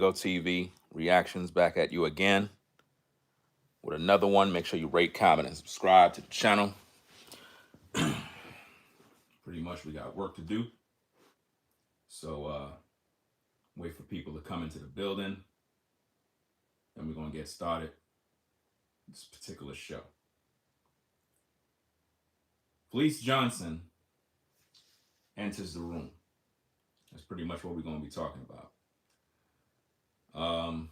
Mango TV reactions back at you again with another one. Make sure you rate, comment, and subscribe to the channel. Pretty much we got work to do. So wait for people to come into the building. And we're going to get started this particular show. Fleece Johnson enters the room. That's pretty much what we're going to be talking about. A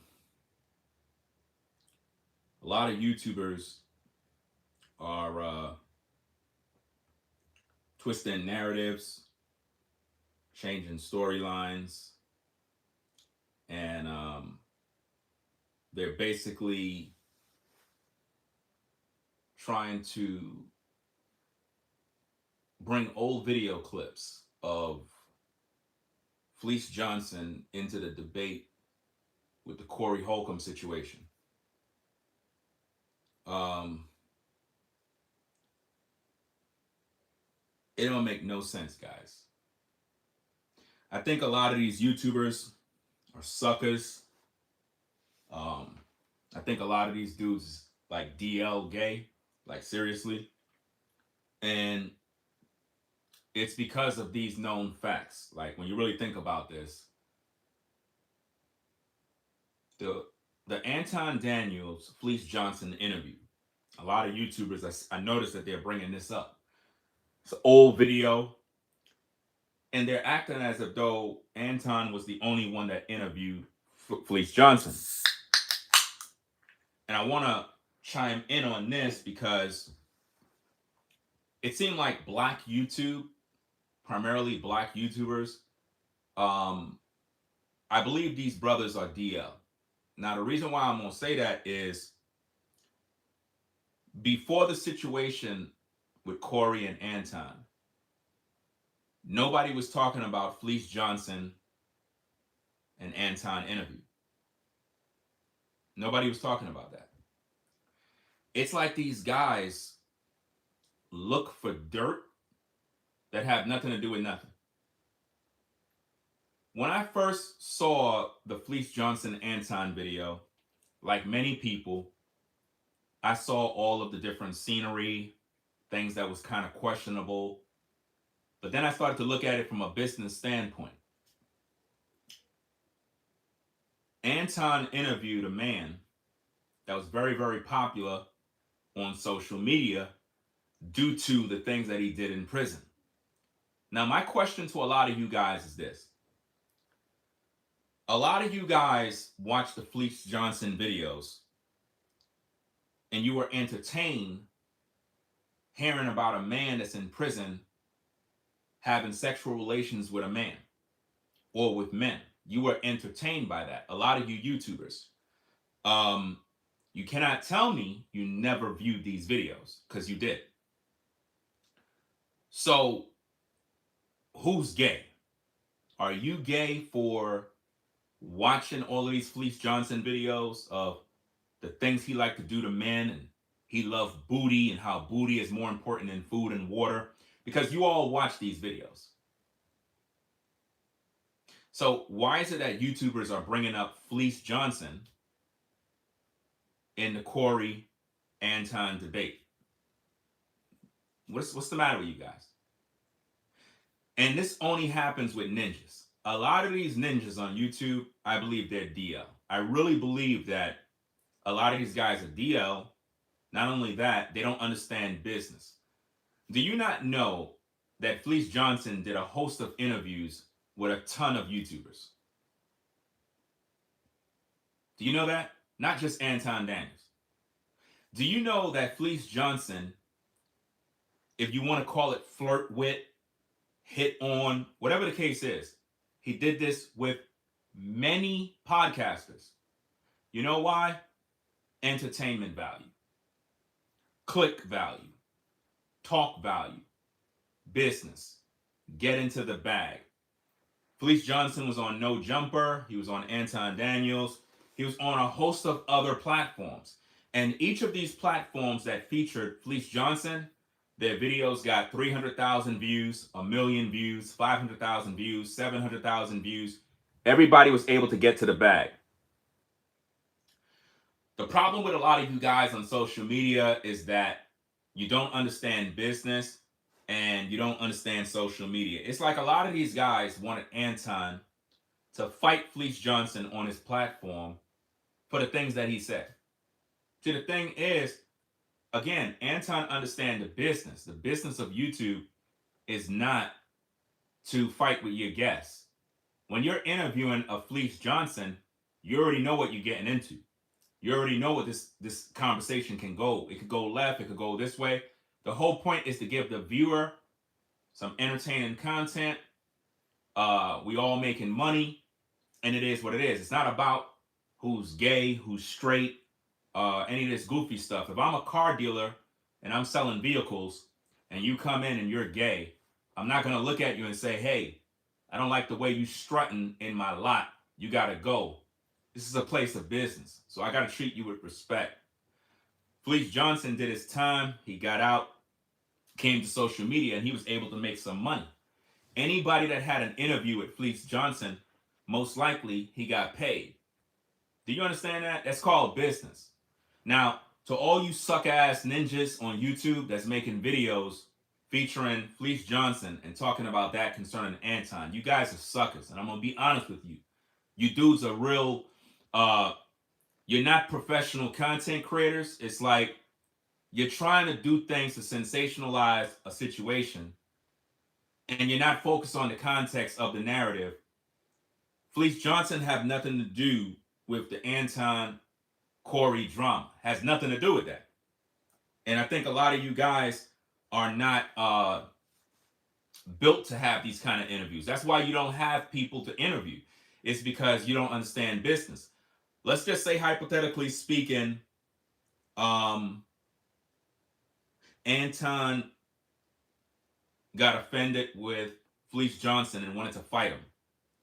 lot of YouTubers are twisting narratives, changing storylines, and they're basically trying to bring old video clips of Fleece Johnson into the debate with the Corey Holcomb situation. It don't make no sense, guys. I think a lot of these YouTubers are suckers. I think a lot of these dudes like DL gay, like seriously. And it's because of these known facts. Like when you really think about this, the Anton Daniels Fleece Johnson interview, a lot of YouTubers, I noticed that they're bringing this up. It's an old video, and they're acting as if though Anton was the only one that interviewed Fleece Johnson. And I want to chime in on this because it seemed like Black YouTube, primarily Black YouTubers, I believe these brothers are DL. Now, the reason why I'm going to say that is before the situation with Corey and Anton, nobody was talking about Fleece Johnson and Anton interview. Nobody was talking about that. It's like these guys look for dirt that have nothing to do with nothing. When I first saw the Fleece Johnson Anton video, like many people, I saw all of the different scenery, things that was kind of questionable. But then I started to look at it from a business standpoint. Anton interviewed a man that was very, very popular on social media due to the things that he did in prison. Now, my question to a lot of you guys is this. A lot of you guys watch the Fleece Johnson videos and you were entertained hearing about a man that's in prison having sexual relations with a man or with men. You were entertained by that. A lot of you YouTubers. You cannot tell me you never viewed these videos, because you did. So, who's gay? Are you gay for watching all of these Fleece Johnson videos of the things he liked to do to men, and he loved booty and how booty is more important than food and water? Because you all watch these videos. So why is it that YouTubers are bringing up Fleece Johnson in the Corey Anton debate? What's the matter with you guys? And this only happens with ninjas. A lot of these ninjas on YouTube, I believe they're DL. I really believe that a lot of these guys are DL. Not only that, they don't understand business. Do you not know that Fleece Johnson did a host of interviews with a ton of YouTubers? Do you know that? Not just Anton Daniels. Do you know that Fleece Johnson, if you want to call it flirt with, hit on, whatever the case is, he did this with many podcasters. You know why? Entertainment value, click value, talk value, business, get into the bag. Fleece Johnson was on No Jumper. He was on Anton Daniels. He was on a host of other platforms. And each of these platforms that featured Fleece Johnson, their videos got 300,000 views, 1 million views, 500,000 views, 700,000 views. Everybody was able to get to the bag. The problem with a lot of you guys on social media is that you don't understand business and you don't understand social media. It's like a lot of these guys wanted Anton to fight Fleece Johnson on his platform for the things that he said. See, the thing is, again, Anton understand the business. The business of YouTube is not to fight with your guests. When you're interviewing a Fleece Johnson, you already know what you're getting into. You already know what this conversation can go. It could go left, it could go this way. The whole point is to give the viewer some entertaining content. We all making money, and it is what it is. It's not about who's gay, who's straight, any of this goofy stuff. If I'm a car dealer and I'm selling vehicles and you come in and you're gay, I'm not going to look at you and say, hey, I don't like the way you strutting in my lot. You got to go. This is a place of business, so I got to treat you with respect. Fleece Johnson did his time. He got out, came to social media, and he was able to make some money. Anybody that had an interview with Fleece Johnson, most likely he got paid. Do you understand that? That's called business. Now, to all you suck-ass ninjas on YouTube that's making videos featuring Fleece Johnson and talking about that concerning Anton, you guys are suckers, and I'm going to be honest with you. You dudes are real, you're not professional content creators. It's like you're trying to do things to sensationalize a situation, and you're not focused on the context of the narrative. Fleece Johnson have nothing to do with the Anton Corey drama. Has nothing to do with that. And I think a lot of you guys are not built to have these kind of interviews. That's why you don't have people to interview. It's because you don't understand business. Let's just say, hypothetically speaking, Anton got offended with Fleece Johnson and wanted to fight him,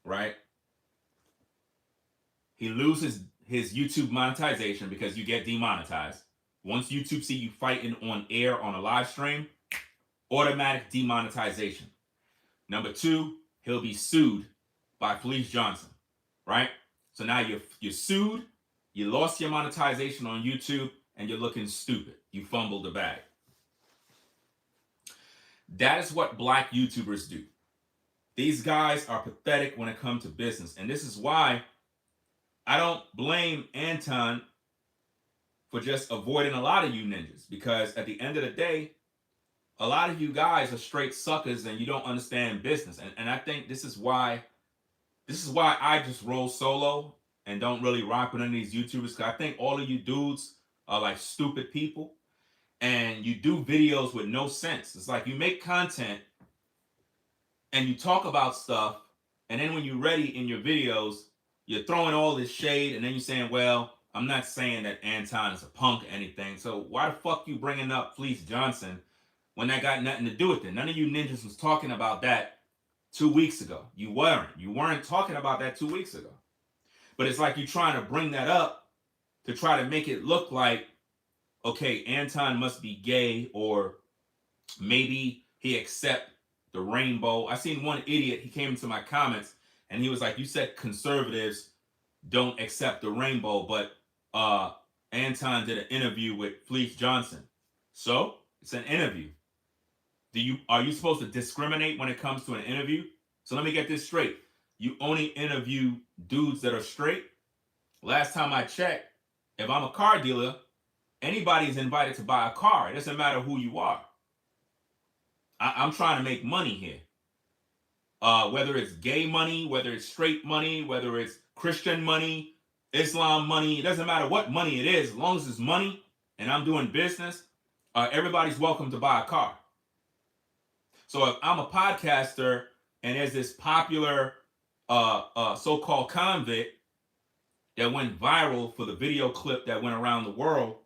right? He loses his YouTube monetization because you get demonetized. Once YouTube see you fighting on air on a live stream, automatic demonetization. Number two, he'll be sued by Fleece Johnson, right? So now you're sued, you lost your monetization on YouTube, and you're looking stupid. You fumbled the bag. That is what black YouTubers do. These guys are pathetic when it comes to business. And this is why I don't blame Anton for just avoiding a lot of you ninjas. Because at the end of the day, a lot of you guys are straight suckers and you don't understand business. And I think this is why I just roll solo and don't really rock with any of these YouTubers. Because I think all of you dudes are like stupid people. And you do videos with no sense. It's like you make content and you talk about stuff, and then when you're ready in your videos, you're throwing all this shade, and then you're saying, well, I'm not saying that Anton is a punk or anything, so why the fuck you bringing up Fleece Johnson when that got nothing to do with it? None of you ninjas was talking about that 2 weeks ago. You weren't talking about that 2 weeks ago. But it's like you're trying to bring that up to try to make it look like, okay, Anton must be gay, or maybe he accept the rainbow. I seen one idiot, he came into my comments and he was like, you said conservatives don't accept the rainbow, but Anton did an interview with Fleece Johnson. So it's an interview. Are you supposed to discriminate when it comes to an interview? So let me get this straight. You only interview dudes that are straight? Last time I checked, if I'm a car dealer, anybody's invited to buy a car. It doesn't matter who you are. I'm trying to make money here. Whether it's gay money, whether it's straight money, whether it's Christian money, Islam money, it doesn't matter what money it is. As long as it's money and I'm doing business, everybody's welcome to buy a car. So if I'm a podcaster and there's this popular so-called convict that went viral for the video clip that went around the world,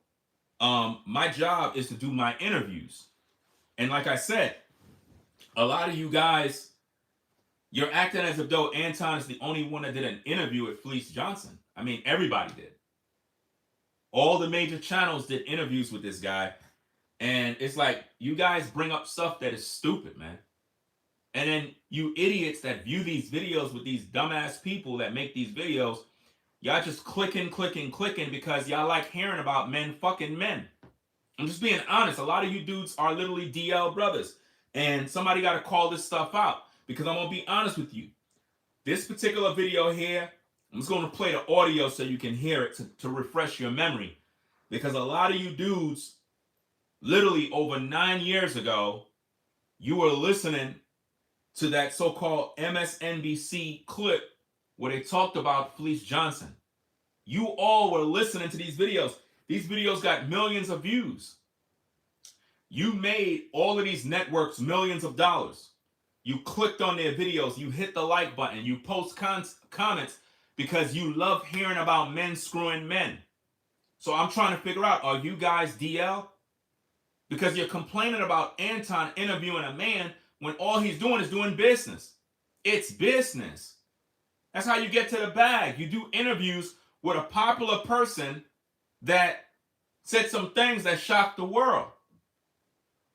my job is to do my interviews. And like I said, a lot of you guys, you're acting as if though Anton is the only one that did an interview with Fleece Johnson. I mean, everybody did. All the major channels did interviews with this guy. And it's like, you guys bring up stuff that is stupid, man. And then you idiots that view these videos with these dumbass people that make these videos, Y'all just clicking because y'all like hearing about men fucking men. I'm just being honest. A lot of you dudes are literally DL brothers. And somebody got to call this stuff out, because I'm going to be honest with you. This particular video here, I'm just going to play the audio so you can hear it to refresh your memory. Because a lot of you dudes, literally over 9 years ago, you were listening to that so-called MSNBC clip where they talked about Fleece Johnson. You all were listening to these videos. These videos got millions of views. You made all of these networks millions of dollars. You clicked on their videos. You hit the like button. You post comments because you love hearing about men screwing men. So I'm trying to figure out, are you guys DL? Because you're complaining about Anton interviewing a man when all he's doing is doing business. It's business. That's how you get to the bag. You do interviews with a popular person that said some things that shocked the world.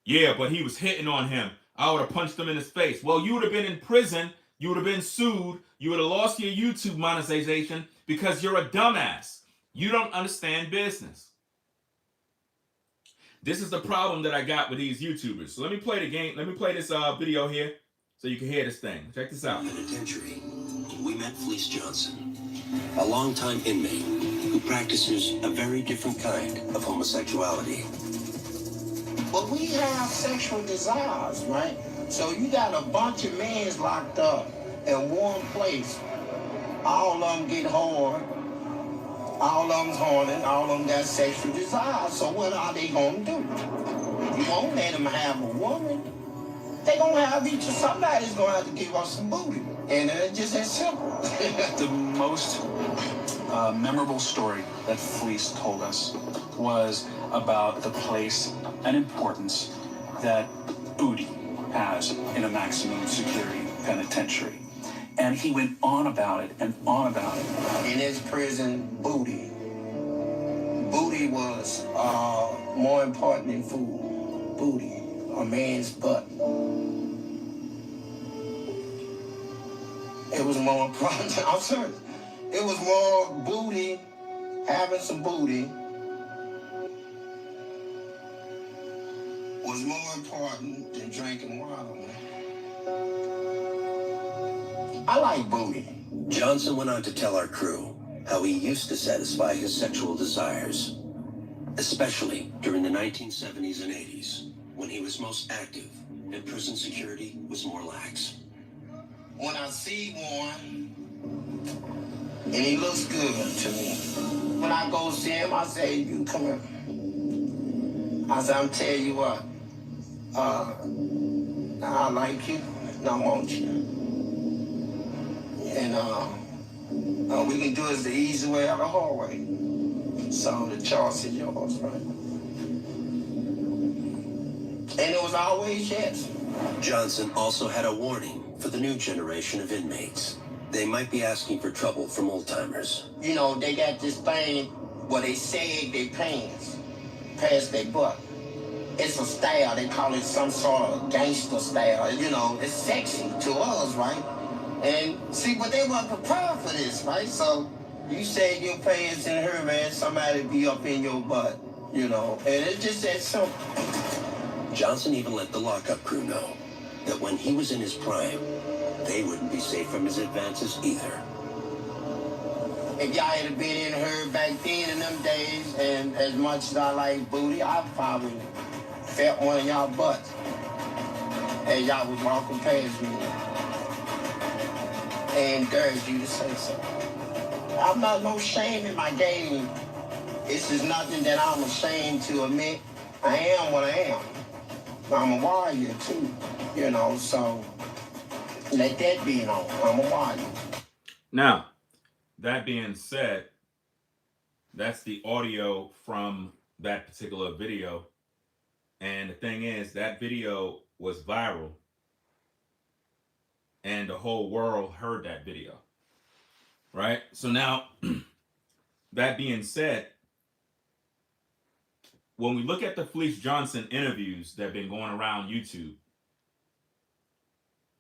Yeah, but he was hitting on him. I would have punched him in his face. Well, you would have been in prison. You would have been sued. You would have lost your YouTube monetization because you're a dumbass. You don't understand business. This is the problem that I got with these YouTubers. So let me play the game. Let me play this video here so you can hear this thing. Check this out. Penitentiary, we met Fleece Johnson, a longtime inmate who practices a very different kind of homosexuality. But we have sexual desires, right? So you got a bunch of men locked up in one place. All of them get hard. All of them's horny. All of them got sexual desires. So what are they going to do? You won't let them have a woman. They going to have each of somebody's going to have to give us some booty. And it's just that simple. The most memorable story that Fleece told us was about the place and importance that booty has in a maximum security penitentiary. And he went on about it and on about it. In his prison, booty. Booty was more important than food. Booty, a man's butt. It was more important. I'm serious. It was more booty, having some booty was more important than drinking water, man. I like booty. Johnson went on to tell our crew how he used to satisfy his sexual desires, especially during the 1970s and 80s, when he was most active and prison security was more lax. When I see one, and he looks good to me, when I go see him, I say, you come here. I say, I'm telling you what, I like you, and I want you. And we can do it the easy way or the hard way. So the choice is yours, right? And it was always yes. Johnson also had a warning for the new generation of inmates. They might be asking for trouble from old-timers. You know, they got this thing where they sag their pants past their butt. It's a style. They call it some sort of gangster style. You know, it's sexy to us, right? And see, but they weren't prepared for this, right? So you sag your pants in her, man, somebody be up in your butt, you know, and it's just that simple. Johnson even let the lockup crew know that when he was in his prime, they wouldn't be safe from his advances either. If y'all had been in her back then in them days, and as much as I like booty, I probably felt one of y'all butts as y'all was walking past me and encouraged you to say something. I'm not no shame in my game. This is nothing that I'm ashamed to admit. I am what I am. I'm a warrior too, you know, so let that be known. I'm a warrior. Now, that being said, that's the audio from that particular video. And the thing is, that video was viral. And the whole world heard that video. Right? So now, that being said, when we look at the Fleece Johnson interviews that have been going around YouTube,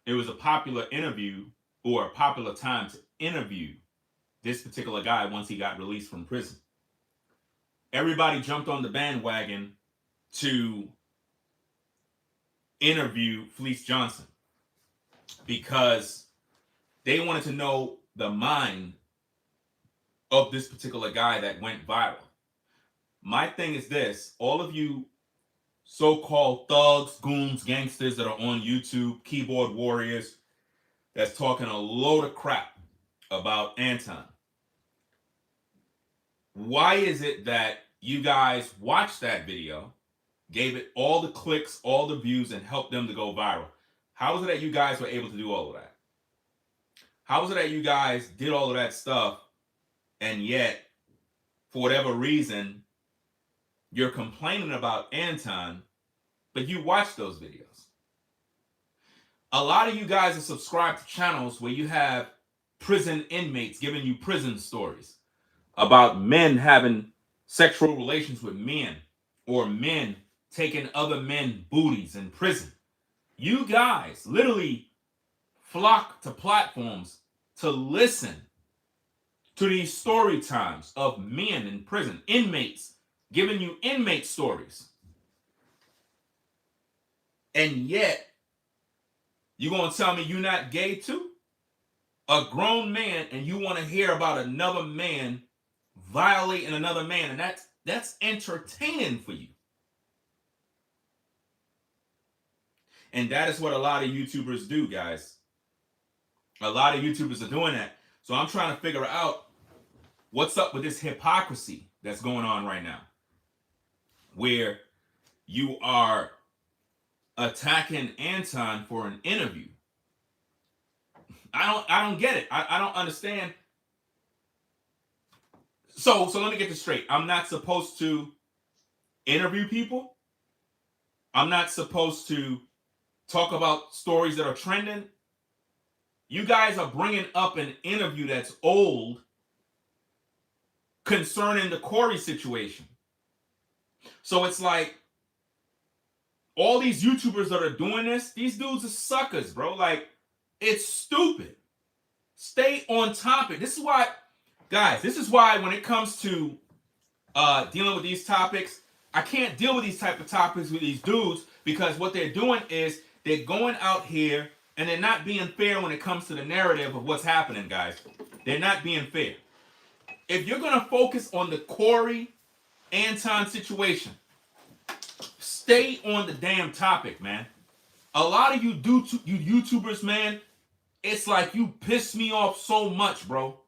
it was a popular interview or a popular time to interview this particular guy once he got released from prison. Everybody jumped on the bandwagon to interview Fleece Johnson because they wanted to know the mind of this particular guy that went viral. My thing is this: all of you so-called thugs, goons, gangsters that are on YouTube, keyboard warriors, that's talking a load of crap about Anton. Why is it that you guys watched that video, gave it all the clicks, all the views, and helped them to go viral? How is it that you guys were able to do all of that? How is it that you guys did all of that stuff, and yet, for whatever reason, you're complaining about Anton, but you watch those videos? A lot of you guys are subscribed to channels where you have prison inmates giving you prison stories about men having sexual relations with men, or men taking other men booties in prison. You guys literally flock to platforms to listen to these story times of men in prison, inmates giving you inmate stories. And yet, you gonna tell me you're not gay too? A grown man, and you want to hear about another man violating another man, and that's entertaining for you. And that is what a lot of YouTubers do, guys. A lot of YouTubers are doing that. So I'm trying to figure out what's up with this hypocrisy that's going on right now, where you are attacking Anton for an interview. I don't get it. I don't understand. So let me get this straight. I'm not supposed to interview people. I'm not supposed to talk about stories that are trending. You guys are bringing up an interview that's old concerning the Corey situation. So it's like all these YouTubers that are doing this, these dudes are suckers, bro. Like, it's stupid. Stay on topic. This is why, guys, this is why when it comes to dealing with these topics, I can't deal with these type of topics with these dudes, because what they're doing is they're going out here and they're not being fair when it comes to the narrative of what's happening, guys. They're not being fair. If you're going to focus on the Corey Anton situation, stay on the damn topic, man. A lot of you YouTubers, man, it's like you piss me off so much, bro.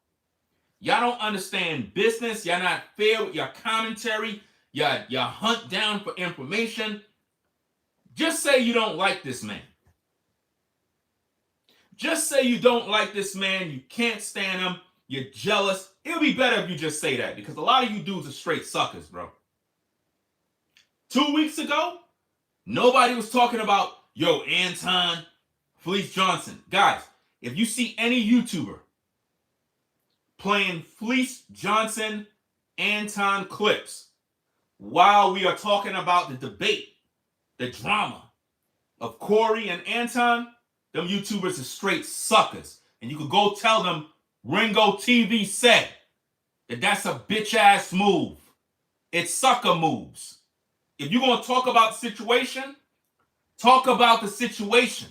Y'all don't understand business. Y'all not fair with your commentary. Y'all hunt down for information. Just say you don't like this man. Just say you don't like this man. You can't stand him. You're jealous. It'll be better if you just say that, because a lot of you dudes are straight suckers, bro. 2 weeks ago, nobody was talking about, yo, Anton, Fleece Johnson. Guys, if you see any YouTuber playing Fleece Johnson, Anton clips while we are talking about the debate, the drama of Corey and Anton, them YouTubers are straight suckers. And you could go tell them Ringo TV said that that's a bitch-ass move. It's sucker moves. If you're going to talk about the situation, talk about the situation.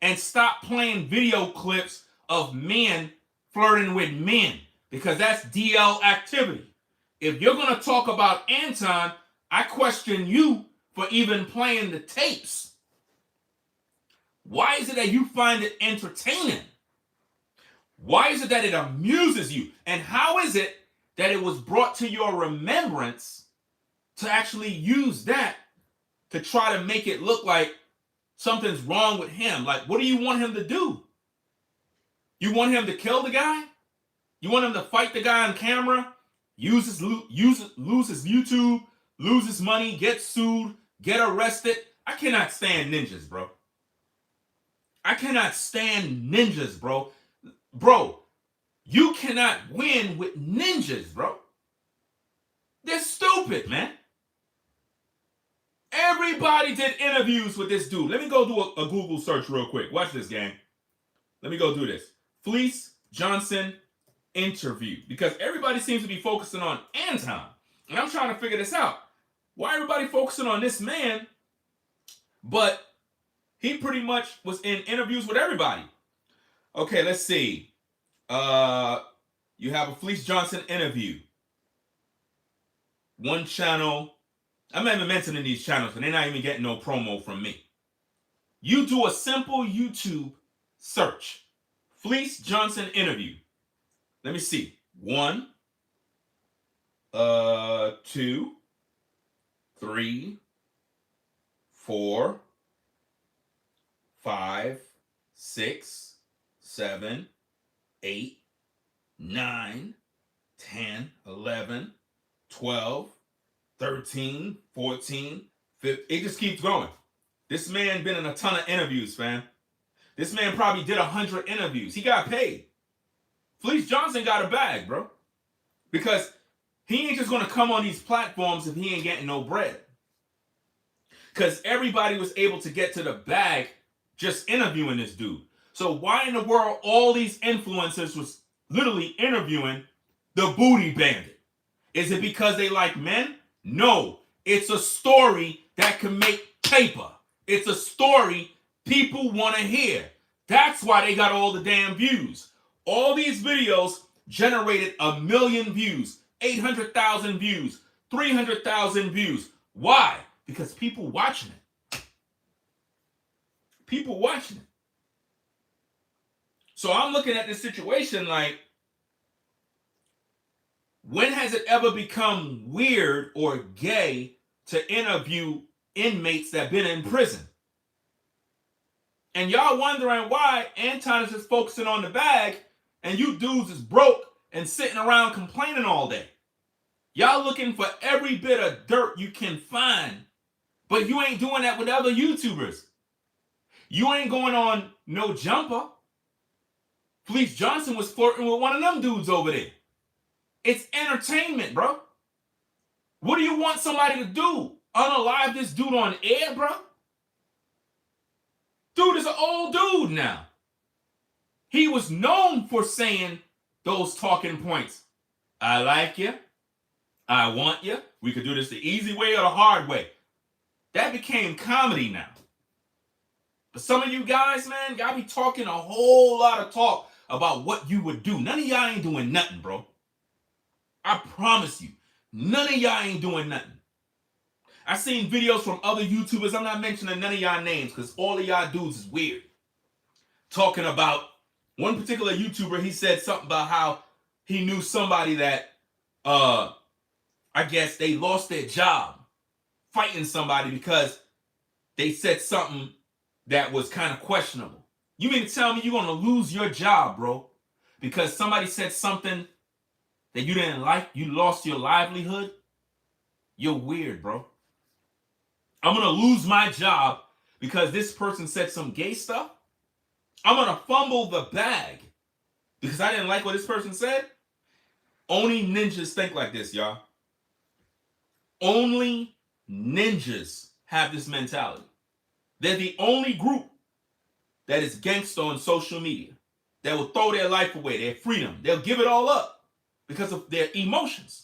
And stop playing video clips of men flirting with men, because that's DL activity. If you're going to talk about Anton, I question you for even playing the tapes. Why is it that you find it entertaining? Why is it that it amuses you? And how is it that it was brought to your remembrance to actually use that to try to make it look like something's wrong with him? Like, what do you want him to do? You want him to kill the guy? You want him to fight the guy on camera? Lose his YouTube, lose his money, get sued, get arrested? I cannot stand ninjas, bro. I cannot stand ninjas, bro. Bro, you cannot win with ninjas, bro. They're stupid, man. Everybody did interviews with this dude. Let me go do a Google search real quick. Watch this, gang. Let me go do this. Fleece Johnson interview? Because everybody seems to be focusing on Anton. And I'm trying to figure this out. Why everybody focusing on this man, but he pretty much was in interviews with everybody. Okay, let's see. You have a Fleece Johnson interview. One channel. I'm not even mentioning these channels, and they're not even getting no promo from me. You do a simple YouTube search. Fleece Johnson interview. Let me see. 1, 2, 3, 4, 5, 6, 7, 8, 9, 10, 11, 12, 13, 14, 15. It just keeps going. This man been in a ton of interviews, fam. This man probably did 100 interviews. He got paid. Fleece Johnson got a bag, bro. Because he ain't just going to come on these platforms if he ain't getting no bread. Because everybody was able to get to the bag just interviewing this dude. So why in the world all these influencers was literally interviewing the booty bandit? Is it because they like men? No. It's a story that can make paper. It's a story people want to hear. That's why they got all the damn views. All these videos generated 1 million views, 800,000 views, 300,000 views. Why? Because people watching it. People watching it. So I'm looking at this situation like, when has it ever become weird or gay to interview inmates that been in prison? And y'all wondering why Anton is just focusing on the bag and you dudes is broke and sitting around complaining all day. Y'all looking for every bit of dirt you can find, but you ain't doing that with other YouTubers. You ain't going on No Jumper. Fleece Johnson was flirting with one of them dudes over there. It's entertainment, bro. What do you want somebody to do? Unalive this dude on air, bro? Dude is an old dude now. He was known for saying those talking points. I like you. I want you. We could do this the easy way or the hard way. That became comedy now. But some of you guys, man, y'all be talking a whole lot of talk about what you would do. None of y'all ain't doing nothing, bro. I promise you, none of y'all ain't doing nothing. I seen videos from other YouTubers. I'm not mentioning none of y'all names because all of y'all dudes is weird. Talking about one particular YouTuber, he said something about how he knew somebody that, I guess they lost their job fighting somebody because they said something that was kind of questionable. You mean to tell me you're going to lose your job, bro, because somebody said something that you didn't like? You lost your livelihood? You're weird, bro. I'm going to lose my job because this person said some gay stuff? I'm going to fumble the bag because I didn't like what this person said? Only ninjas think like this, y'all. Only ninjas have this mentality. They're the only group that is gangster on social media that will throw their life away, their freedom. They'll give it all up because of their emotions.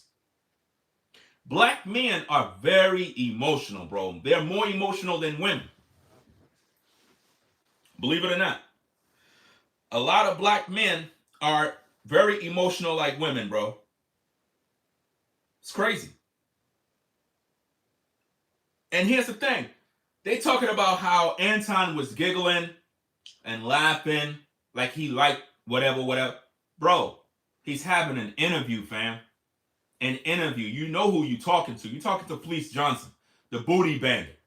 Black men are very emotional, bro. They're more emotional than women. Believe it or not. A lot of black men are very emotional like women, bro. It's crazy. And here's the thing. They talking about how Anton was giggling and laughing like he liked whatever. Bro, he's having an interview, fam. An interview. You know who you talking to. You're talking to Fleece Johnson, the booty bandit.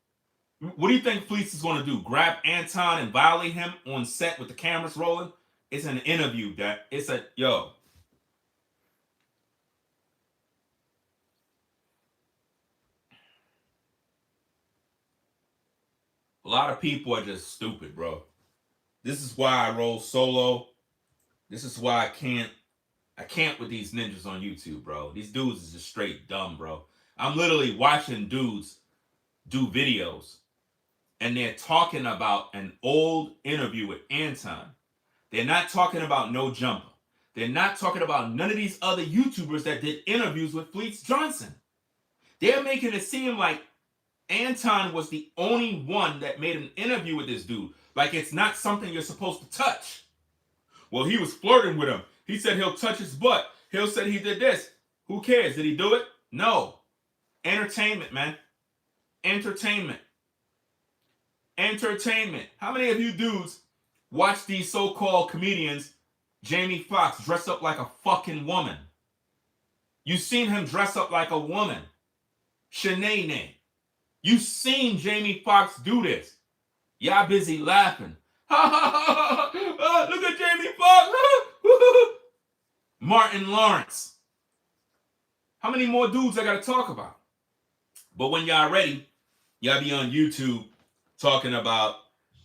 What do you think Fleece is going to do? Grab Anton and violate him on set with the cameras rolling? It's an interview, that it's a, yo. A lot of people are just stupid, bro. This is why I roll solo. This is why I can't with these ninjas on YouTube, bro. These dudes is just straight dumb, bro. I'm literally watching dudes do videos and they're talking about an old interview with Anton. They're not talking about No Jumper. They're not talking about none of these other YouTubers that did interviews with Fleece Johnson. They're making it seem like Anton was the only one that made an interview with this dude. Like it's not something you're supposed to touch. Well, he was flirting with him. He said he'll touch his butt. He'll said he did this. Who cares? Did he do it? No. Entertainment, man. Entertainment. Entertainment. How many of you dudes watch these so-called comedians, Jamie Foxx, dress up like a fucking woman? You seen him dress up like a woman. Shanae. You seen Jamie Foxx do this. Y'all busy laughing. Ha ha ha ha! Look at Jamie Foxx. Martin Lawrence. How many more dudes I gotta talk about? But when y'all ready, y'all be on YouTube talking about,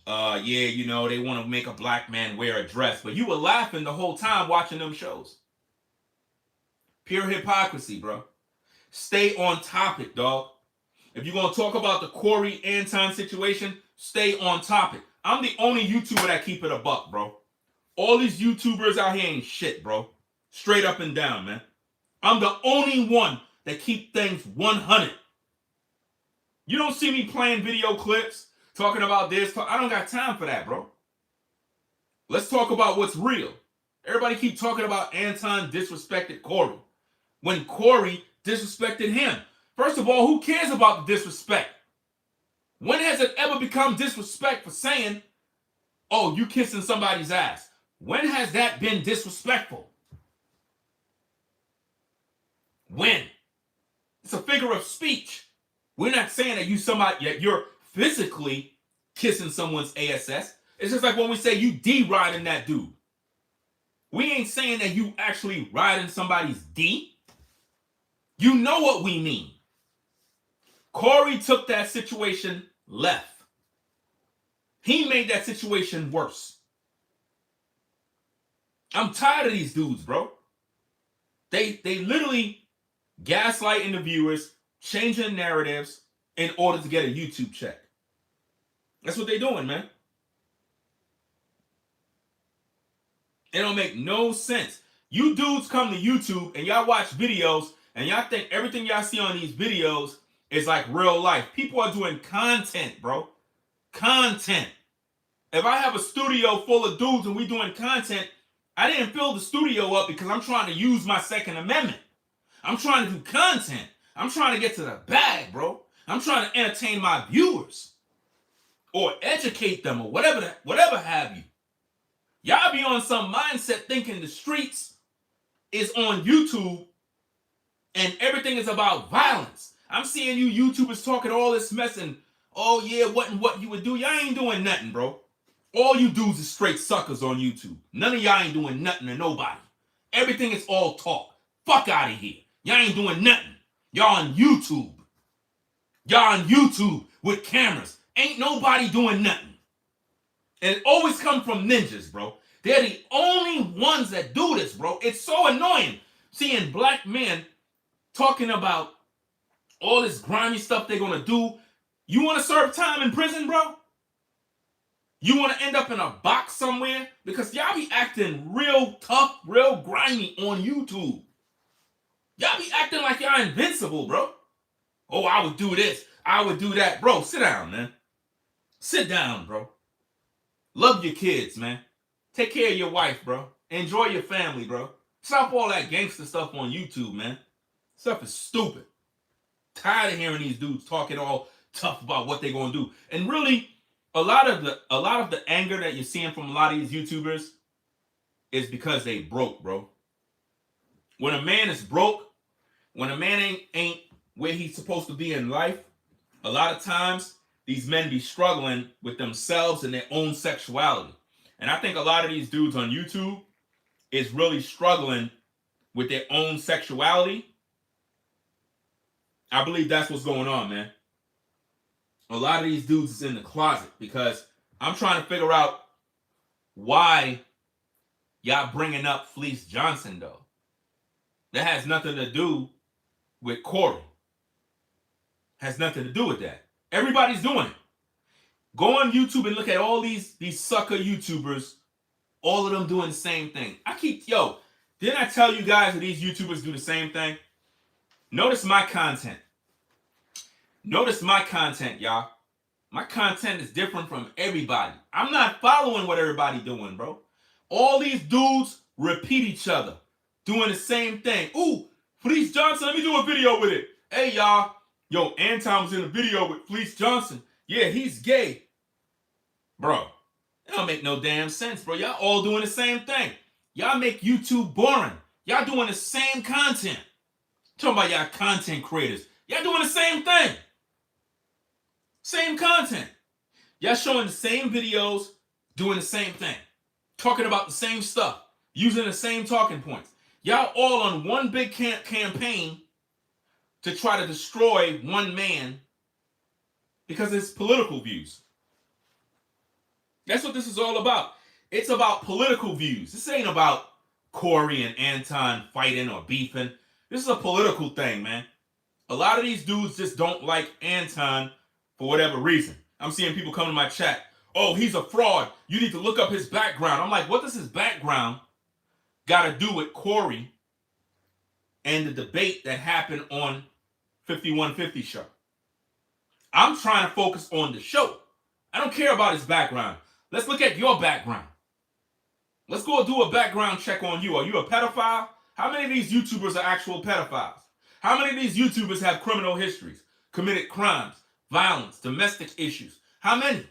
yeah, you know, they want to make a black man wear a dress. But you were laughing the whole time watching them shows. Pure hypocrisy, bro. Stay on topic, dog. If you're going to talk about the Corey Anton situation, stay on topic. I'm the only YouTuber that keep it a buck, bro. All these YouTubers out here ain't shit, bro. Straight up and down, man. I'm the only one that keep things 100. You don't see me playing video clips, talking about this. I don't got time for that, bro. Let's talk about what's real. Everybody keep talking about Anton disrespected Corey, when Corey disrespected him. First of all, who cares about the disrespect? When has it ever become disrespect for saying, oh, you kissing somebody's ass? When has that been disrespectful? When? It's a figure of speech. We're not saying that you're physically kissing someone's ASS. It's just like when we say you D-riding that dude. We ain't saying that you actually riding somebody's D. You know what we mean. Corey took that situation left. He made that situation worse. I'm tired of these dudes, bro. They literally gaslighting the viewers, changing narratives in order to get a YouTube check. That's what they're doing, man. It don't make no sense. You dudes come to YouTube and y'all watch videos and y'all think everything y'all see on these videos is like real life. People are doing content, bro. Content. If I have a studio full of dudes and we doing content, I didn't fill the studio up because I'm trying to use my Second Amendment. I'm trying to do content. I'm trying to get to the bag, bro. I'm trying to entertain my viewers or educate them or whatever have you. Y'all be on some mindset thinking the streets is on YouTube and everything is about violence. I'm seeing you YouTubers talking all this mess and, oh yeah, what you would do. Y'all ain't doing nothing, bro. All you dudes is straight suckers on YouTube. None of y'all ain't doing nothing to nobody. Everything is all talk. Fuck out of here. Y'all ain't doing nothing. Y'all on YouTube. Y'all on YouTube with cameras. Ain't nobody doing nothing. And it always comes from ninjas, bro. They're the only ones that do this, bro. It's so annoying seeing black men talking about all this grimy stuff they're going to do. You want to serve time in prison, bro? You want to end up in a box somewhere? Because y'all be acting real tough, real grimy on YouTube. Y'all be acting like y'all invincible, bro. Oh, I would do this. I would do that. Bro, sit down, man. Sit down, bro. Love your kids, man. Take care of your wife, bro. Enjoy your family, bro. Stop all that gangster stuff on YouTube, man. Stuff is stupid. Tired of hearing these dudes talking all tough about what they're gonna do. And really, a lot of the anger that you're seeing from a lot of these YouTubers is because they broke, bro. When a man is broke, when a man ain't where he's supposed to be in life, a lot of times these men be struggling with themselves and their own sexuality. And I think a lot of these dudes on YouTube is really struggling with their own sexuality. I believe that's what's going on, man. A lot of these dudes is in the closet because I'm trying to figure out why y'all bringing up Fleece Johnson, though. That has nothing to do with Corey. Has nothing to do with that. Everybody's doing it. Go on YouTube and look at all these sucker YouTubers, all of them doing the same thing. Didn't I tell you guys that these YouTubers do the same thing? Notice my content. Notice my content, y'all. My content is different from everybody. I'm not following what everybody doing, bro. All these dudes repeat each other, doing the same thing. Ooh, Fleece Johnson, let me do a video with it. Hey, y'all. Yo, Anton was in a video with Fleece Johnson. Yeah, he's gay. Bro, it don't make no damn sense, bro. Y'all all doing the same thing. Y'all make YouTube boring. Y'all doing the same content. Talking about y'all content creators. Y'all doing the same thing. Same content. Y'all showing the same videos, doing the same thing. Talking about the same stuff. Using the same talking points. Y'all all on one big campaign to try to destroy one man because of his political views. That's what this is all about. It's about political views. This ain't about Corey and Anton fighting or beefing. This is a political thing, man. A lot of these dudes just don't like Anton for whatever reason. I'm seeing people come to my chat. Oh, he's a fraud. You need to look up his background. I'm like, what does his background got to do with Corey and the debate that happened on 5150 show? I'm trying to focus on the show. I don't care about his background. Let's look at your background. Let's go do a background check on you. Are you a pedophile? How many of these YouTubers are actual pedophiles? How many of these YouTubers have criminal histories, committed crimes, violence, domestic issues? How many?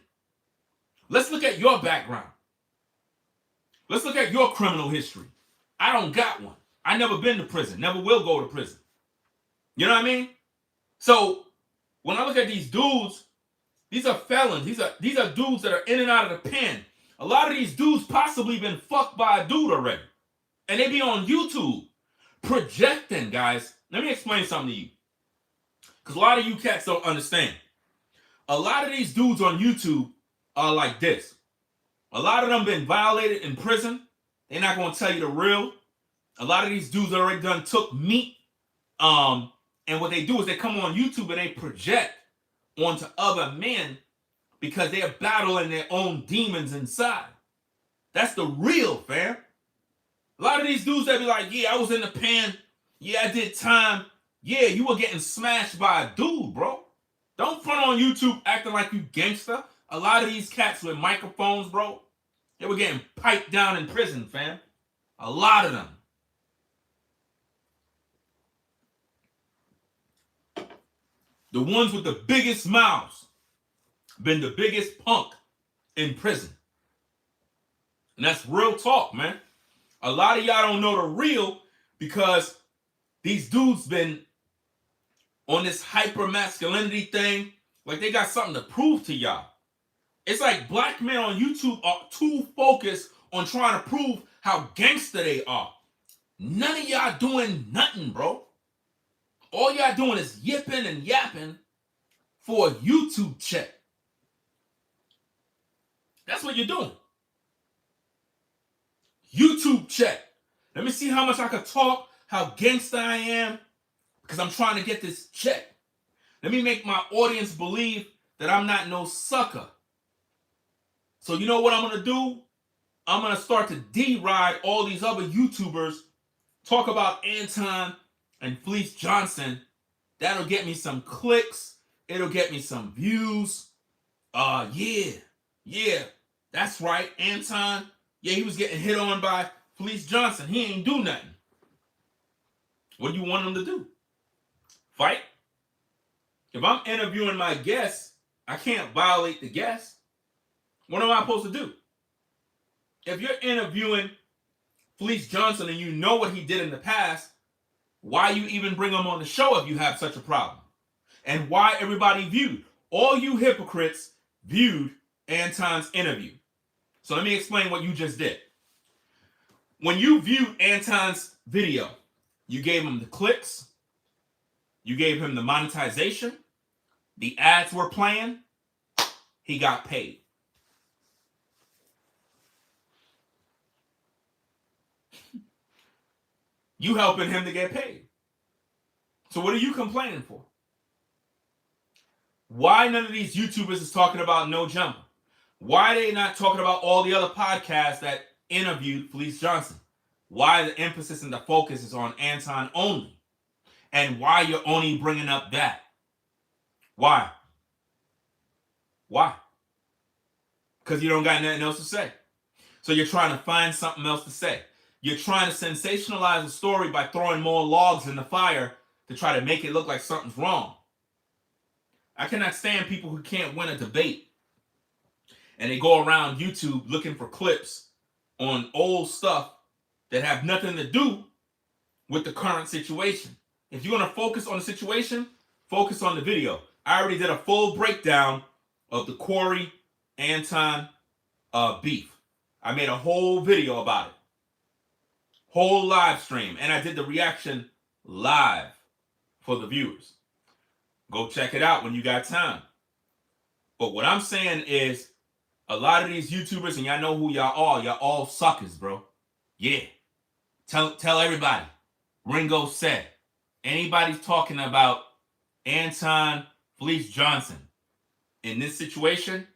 Let's look at your background. Let's look at your criminal history. I don't got one. I never been to prison, never will go to prison. You know what I mean? So when I look at these dudes, these are felons. These are dudes that are in and out of the pen. A lot of these dudes possibly been fucked by a dude already. And they be on YouTube projecting, guys. Let me explain something to you. Because a lot of you cats don't understand. A lot of these dudes on YouTube are like this. A lot of them been violated in prison. They're not going to tell you the real. A lot of these dudes already done took meat. And what they do is they come on YouTube and they project onto other men because they're battling their own demons inside. That's the real, fam. A lot of these dudes that be like, yeah, I was in the pen. Yeah, I did time. Yeah, you were getting smashed by a dude, bro. Don't front on YouTube acting like you gangster. A lot of these cats with microphones, bro, they were getting piped down in prison, fam. A lot of them. The ones with the biggest mouths been the biggest punk in prison. And that's real talk, man. A lot of y'all don't know the real because these dudes been on this hyper masculinity thing. Like they got something to prove to y'all. It's like black men on YouTube are too focused on trying to prove how gangster they are. None of y'all doing nothing, bro. All y'all doing is yipping and yapping for a YouTube check. That's what you're doing. YouTube check. Let me see how much I can talk, how gangster I am, because I'm trying to get this check. Let me make my audience believe that I'm not no sucker. So you know what I'm going to do? I'm going to start to deride all these other YouTubers, talk about Anton and Fleece Johnson. That'll get me some clicks. It'll get me some views. Yeah, that's right. Anton, yeah, he was getting hit on by Fleece Johnson. He ain't do nothing. What do you want him to do? Fight? If I'm interviewing my guests, I can't violate the guest. What am I supposed to do? If you're interviewing Fleece Johnson and you know what he did in the past, why you even bring him on the show if you have such a problem? And why everybody viewed? All you hypocrites viewed Anton's interview. So let me explain what you just did. When you viewed Anton's video, you gave him the clicks, you gave him the monetization, the ads were playing, he got paid. You helping him to get paid. So what are you complaining for? Why none of these YouTubers is talking about No Jumper? Why are they not talking about all the other podcasts that interviewed Fleece Johnson? why the emphasis and the focus is on Anton only, and why you're only bringing up that. Why? Why? Because you don't got nothing else to say. So you're trying to find something else to say. You're trying to sensationalize the story by throwing more logs in the fire to try to make it look like something's wrong. I cannot stand people who can't win a debate and they go around YouTube looking for clips on old stuff that have nothing to do with the current situation. If you're going to focus on the situation, focus on the video. I already did a full breakdown of the Corey Anton beef. I made a whole video about it. Whole live stream. And I did the reaction live for the viewers. Go check it out when you got time. But what I'm saying is, a lot of these YouTubers, and y'all know who y'all all suckers, bro. Yeah. Tell everybody. Ringo said. Anybody's talking about Anton Fleece Johnson in this situation,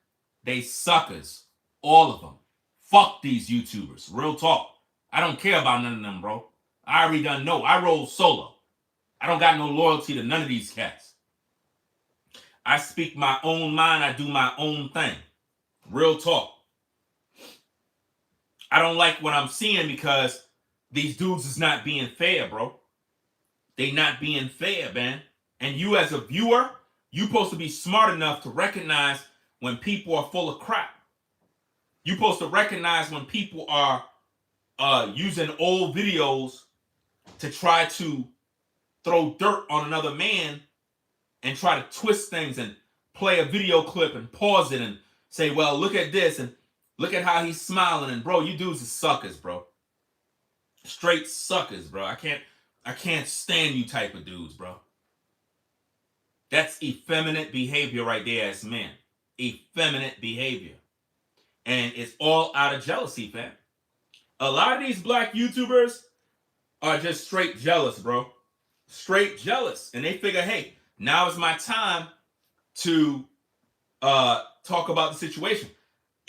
they suckers. All of them. Fuck these YouTubers. Real talk. I don't care about none of them, bro. I already done know. I roll solo. I don't got no loyalty to none of these cats. I speak my own mind. I do my own thing. Real talk. I don't like what I'm seeing because these dudes is not being fair, bro. They not being fair, man. And you as a viewer, you supposed to be smart enough to recognize when people are full of crap. You supposed to recognize when people are using old videos to try to throw dirt on another man and try to twist things and play a video clip and pause it and say, well, look at this and look at how he's smiling. And bro, you dudes are suckers, bro. Straight suckers, bro. I can't stand you type of dudes, bro. That's effeminate behavior right there as men. Effeminate behavior. And it's all out of jealousy, fam. A lot of these black YouTubers are just straight jealous, bro. Straight jealous. And they figure, hey, now is my time to talk about the situation.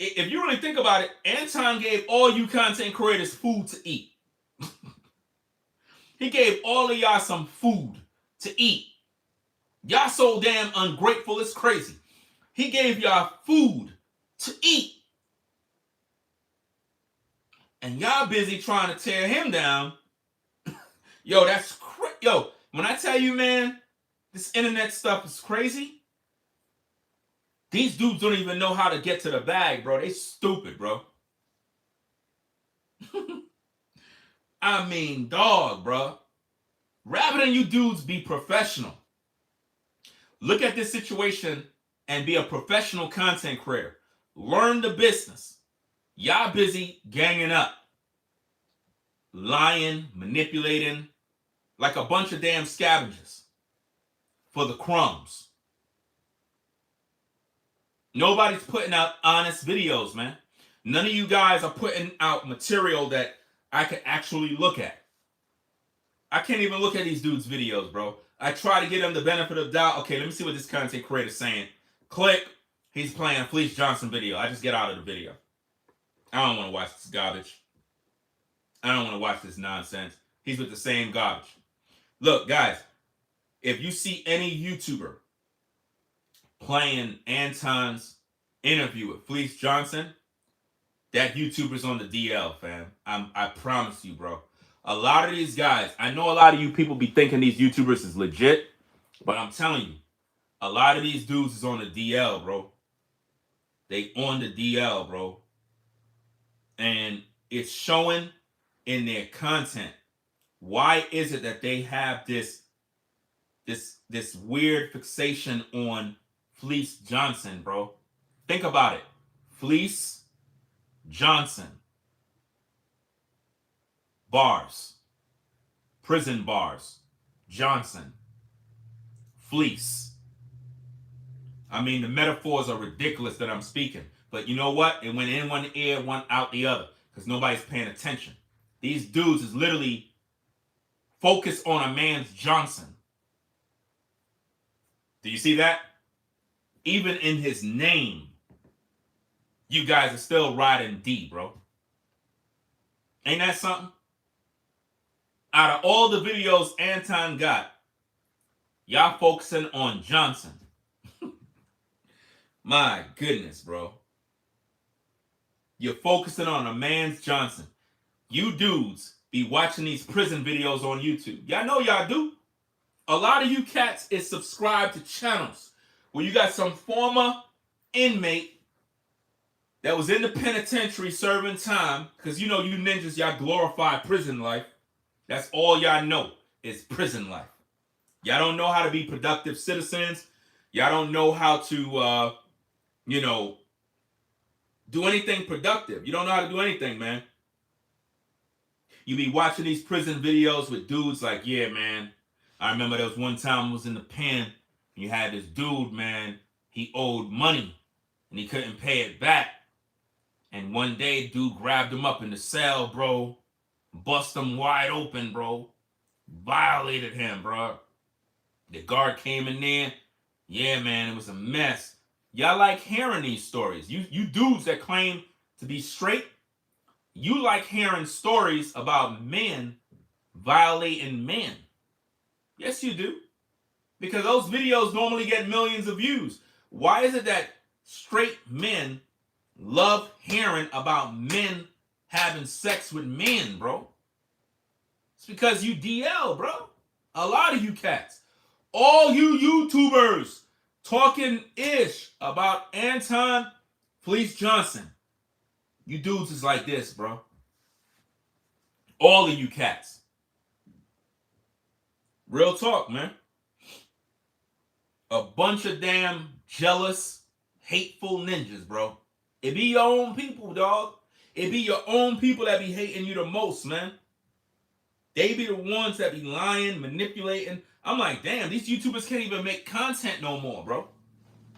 If you really think about it, Anton gave all you content creators food to eat. He gave all of y'all some food to eat. Y'all so damn ungrateful, it's crazy. He gave y'all food to eat. And y'all busy trying to tear him down. Yo, that's crazy. Yo, when I tell you, man, this internet stuff is crazy. These dudes don't even know how to get to the bag, bro. They stupid, bro. I mean, dog, bro. Rather than you dudes be professional, look at this situation and be a professional content creator. Learn the business. Y'all busy ganging up, lying, manipulating, like a bunch of damn scavengers for the crumbs. Nobody's putting out honest videos, man. None of you guys are putting out material that I can actually look at. I can't even look at these dudes' videos, bro. I try to give them the benefit of the doubt. Okay, let me see what this content creator's saying. Click. He's playing a Fleece Johnson video. I just get out of the video. I don't want to watch this garbage. I don't want to watch this nonsense. He's with the same garbage. Look, guys, if you see any YouTuber playing Anton's interview with Fleece Johnson, that YouTuber's on the DL, fam. I promise you, bro. A lot of these guys, I know a lot of you people be thinking these YouTubers is legit, but I'm telling you, a lot of these dudes is on the DL, bro. They on the DL, bro. And it's showing in their content. Why is it that they have this weird fixation on Fleece Johnson, bro? Think about it. Fleece Johnson. Bars. Prison bars. Johnson. Fleece. I mean, the metaphors are ridiculous that I'm speaking. But you know what? It went in one ear, one out the other. Because nobody's paying attention. These dudes is literally focused on a man's Johnson. Do you see that? Even in his name, you guys are still riding D, bro. Ain't that something? Out of all the videos Anton got, y'all focusing on Johnson. My goodness, bro. You're focusing on a man's Johnson. You dudes be watching these prison videos on YouTube. Y'all know y'all do. A lot of you cats is subscribed to channels where you got some former inmate that was in the penitentiary serving time, because you know you ninjas, y'all glorify prison life. That's all y'all know is prison life. Y'all don't know how to be productive citizens. Y'all don't know how to, do anything productive. You don't know how to do anything, man. You be watching these prison videos with dudes like, yeah, man. I remember there was one time I was in the pen and you had this dude, man. He owed money and he couldn't pay it back. And one day, dude grabbed him up in the cell, bro. Bust him wide open, bro. Violated him, bro. The guard came in there. Yeah, man, it was a mess. Y'all like hearing these stories. You dudes that claim to be straight, you like hearing stories about men violating men. Yes, you do. Because those videos normally get millions of views. Why is it that straight men love hearing about men having sex with men, bro? It's because you DL, bro. A lot of you cats. All you YouTubers talking ish about Anton Fleece Johnson. You dudes is like this, bro. All of you cats. Real talk, man. A bunch of damn jealous, hateful ninjas, bro. It be your own people, dog. It be your own people that be hating you the most, man. They be the ones that be lying, manipulating. I'm like, damn, these YouTubers can't even make content no more, bro.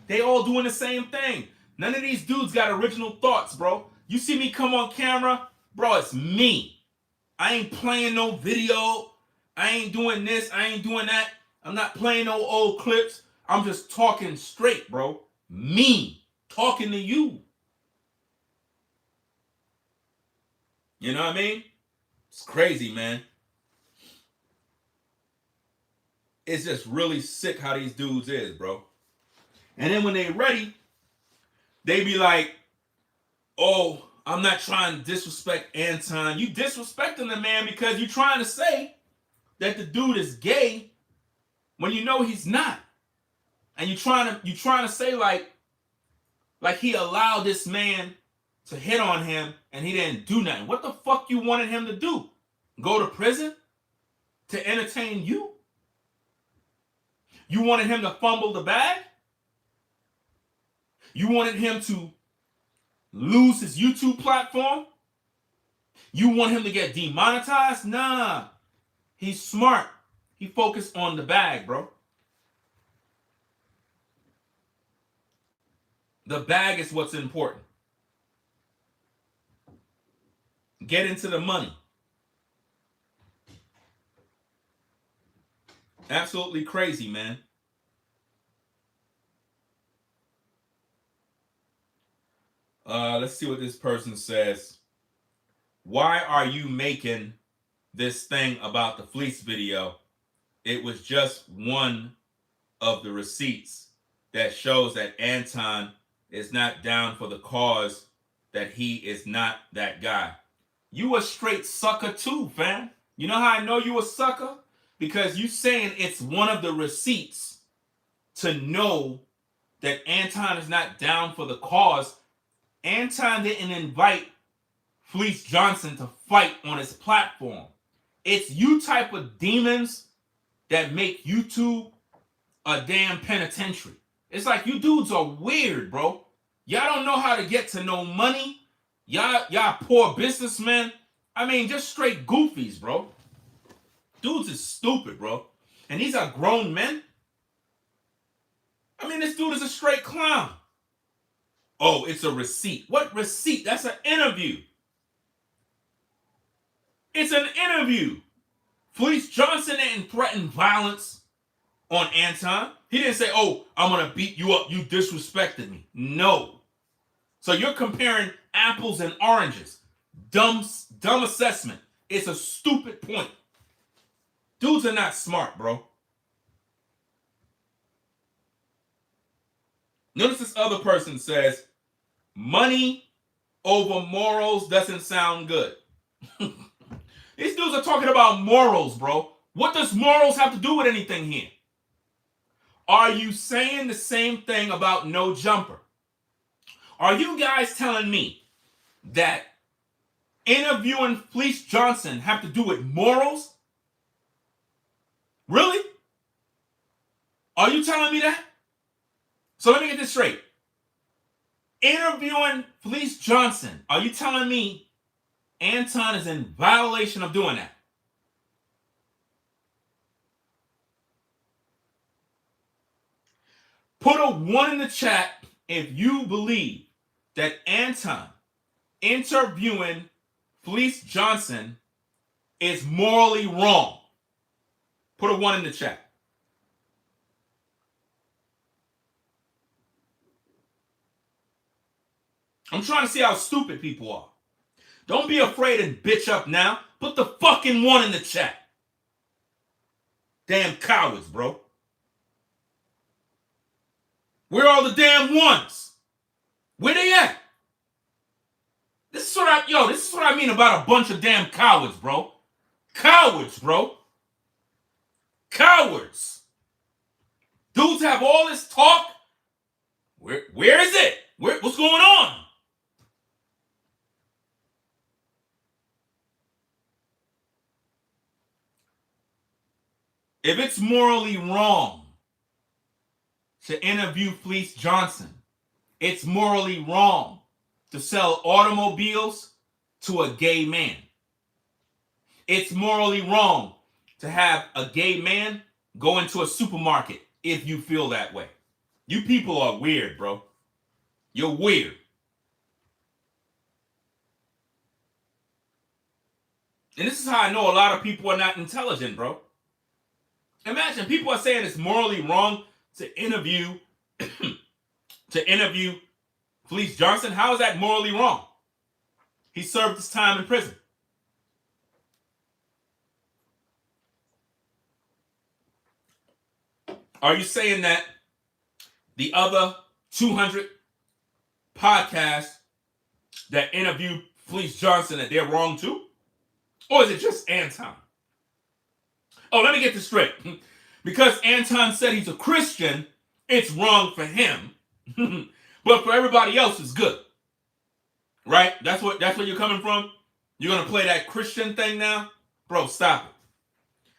They all doing the same thing. None of these dudes got original thoughts, bro. You see me come on camera, bro, it's me. I ain't playing no video. I ain't doing this. I ain't doing that. I'm not playing no old clips. I'm just talking straight, bro. Me talking to you. You know what I mean? It's crazy, man. It's just really sick how these dudes is, bro. And then when they ready, they be like, oh, I'm not trying to disrespect Anton. You disrespecting the man because you're trying to say that the dude is gay when you know he's not. And you're trying to say like he allowed this man to hit on him and he didn't do nothing. What the fuck you wanted him to do? Go to prison to entertain you? You wanted him to fumble the bag? You wanted him to lose his YouTube platform? You want him to get demonetized? Nah. He's smart. He focused on the bag, bro. The bag is what's important. Get into the money. Absolutely crazy, man. Let's see what this person says. Why are you making this thing about the Fleece video? It was just one of the receipts that shows that Anton is not down for the cause, that he is not that guy. You a straight sucker too, fam. You know how I know you a sucker? Because you saying it's one of the receipts to know that Anton is not down for the cause. Anton didn't invite Fleece Johnson to fight on his platform. It's you type of demons that make YouTube a damn penitentiary. It's like you dudes are weird, bro. Y'all don't know how to get to no money. Y'all poor businessmen. I mean, just straight goofies, bro. Dudes is stupid, bro. And these are grown men. I mean, this dude is a straight clown. Oh, it's a receipt. What receipt? That's an interview. It's an interview. Fleece Johnson didn't threaten violence on Anton. He didn't say, oh, I'm going to beat you up. You disrespected me. No. So you're comparing apples and oranges. Dumb assessment. It's a stupid point. Dudes are not smart, bro. Notice this other person says, money over morals doesn't sound good. These dudes are talking about morals, bro. What does morals have to do with anything here? Are you saying the same thing about no jumper? Are you guys telling me that interviewing Fleece Johnson have to do with morals? Really? Are you telling me that? So let me get this straight. Interviewing Fleece Johnson, are you telling me Anton is in violation of doing that? Put a 1 in the chat if you believe that Anton interviewing Fleece Johnson is morally wrong. Put a 1 in the chat. I'm trying to see how stupid people are. Don't be afraid and bitch up now. Put the fucking 1 in the chat. Damn cowards, bro. Where are all the damn ones? Where they at? This is what I mean about a bunch of damn cowards, bro. Cowards, bro. Cowards. Dudes have all this talk. Where is it? What's going on? If it's morally wrong to interview Fleece Johnson, it's morally wrong to sell automobiles to a gay man. It's morally wrong to have a gay man go into a supermarket if you feel that way. You people are weird, bro. You're weird. And this is how I know a lot of people are not intelligent, bro. Imagine people are saying it's morally wrong to interview Fleece Johnson. How is that morally wrong? He served his time in prison. Are you saying that the other 200 podcasts that interview Fleece Johnson that they're wrong too? Or is it just Anton? Oh, let me get this straight. Because Anton said he's a Christian, it's wrong for him. But for everybody else, it's good. Right? That's where you're coming from? You're going to play that Christian thing now? Bro, stop it.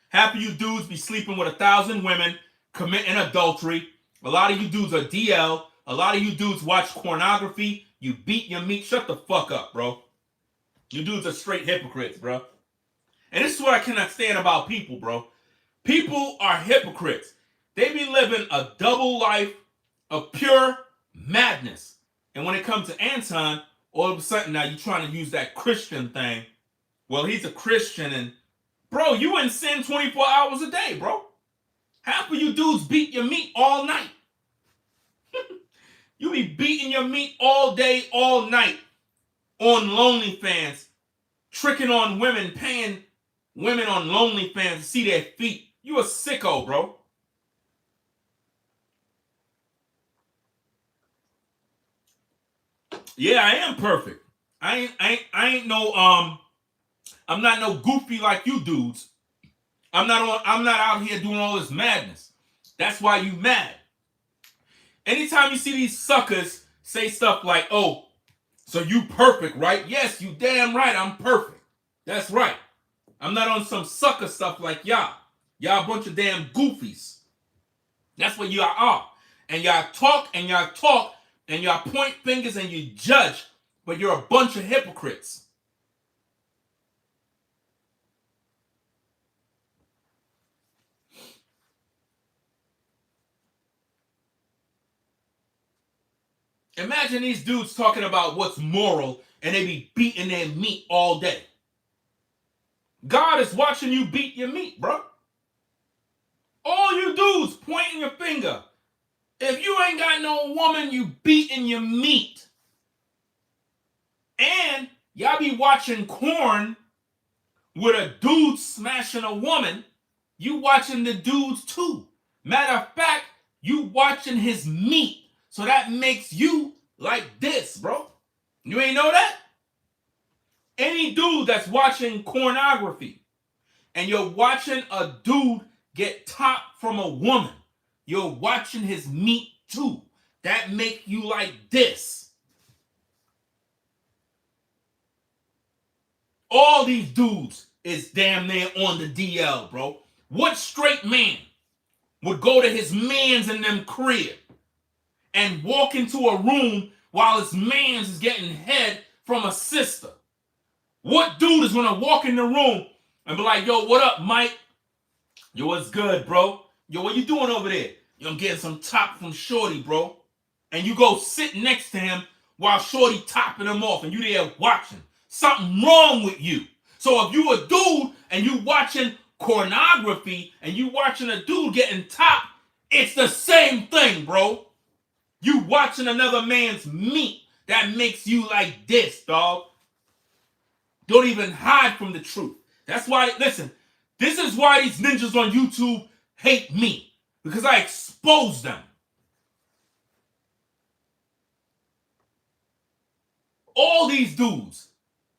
Half of you dudes be sleeping with 1,000 women, committing adultery. A lot of you dudes are DL. A lot of you dudes watch pornography. You beat your meat. Shut the fuck up, bro. You dudes are straight hypocrites, bro. And this is what I cannot stand about people, bro. People are hypocrites. They be living a double life of pure madness. And when it comes to Anton, all of a sudden now you're trying to use that Christian thing. Well, he's a Christian and, bro, you in sin 24 hours a day, bro. Half of you dudes beat your meat all night. You be beating your meat all day, all night on OnlyFans, tricking on women, paying women on OnlyFans to see their feet. You a sicko, bro. Yeah, I am perfect. I ain't no I'm not no goofy like you dudes. I'm not out here doing all this madness. That's why you mad. Anytime you see these suckers say stuff like, "Oh, so you perfect, right?" Yes, you damn right I'm perfect. That's right. I'm not on some sucker stuff like y'all. Y'all a bunch of damn goofies. That's what y'all are. And y'all talk and y'all point fingers and you judge, but you're a bunch of hypocrites. Imagine these dudes talking about what's moral and they be beating their meat all day. God is watching you beat your meat, bro. All you dudes pointing your finger. If you ain't got no woman, you beating your meat. And y'all be watching porn with a dude smashing a woman. you watching the dudes too. Matter of fact, you watching his meat. So that makes you like this, bro. You ain't know that? Any dude that's watching pornography and you're watching a dude get top from a woman, you're watching his meat too. That make you like this. All these dudes is damn near on the DL, bro. What straight man would go to his mans in them crib and walk into a room while his mans is getting head from a sister? What dude is gonna walk in the room and be like, yo, what up, Mike? Yo, what's good, bro? Yo, what you doing over there? Yo, I'm getting some top from Shorty, bro. And you go sit next to him while Shorty topping him off and you there watching. Something wrong with you. So if you a dude and you watching pornography and you watching a dude getting top, it's the same thing, bro. You watching another man's meat. That makes you like this, dog. Don't even hide from the truth. That's why, listen, this is why these ninjas on YouTube hate me. Because I expose them. All these dudes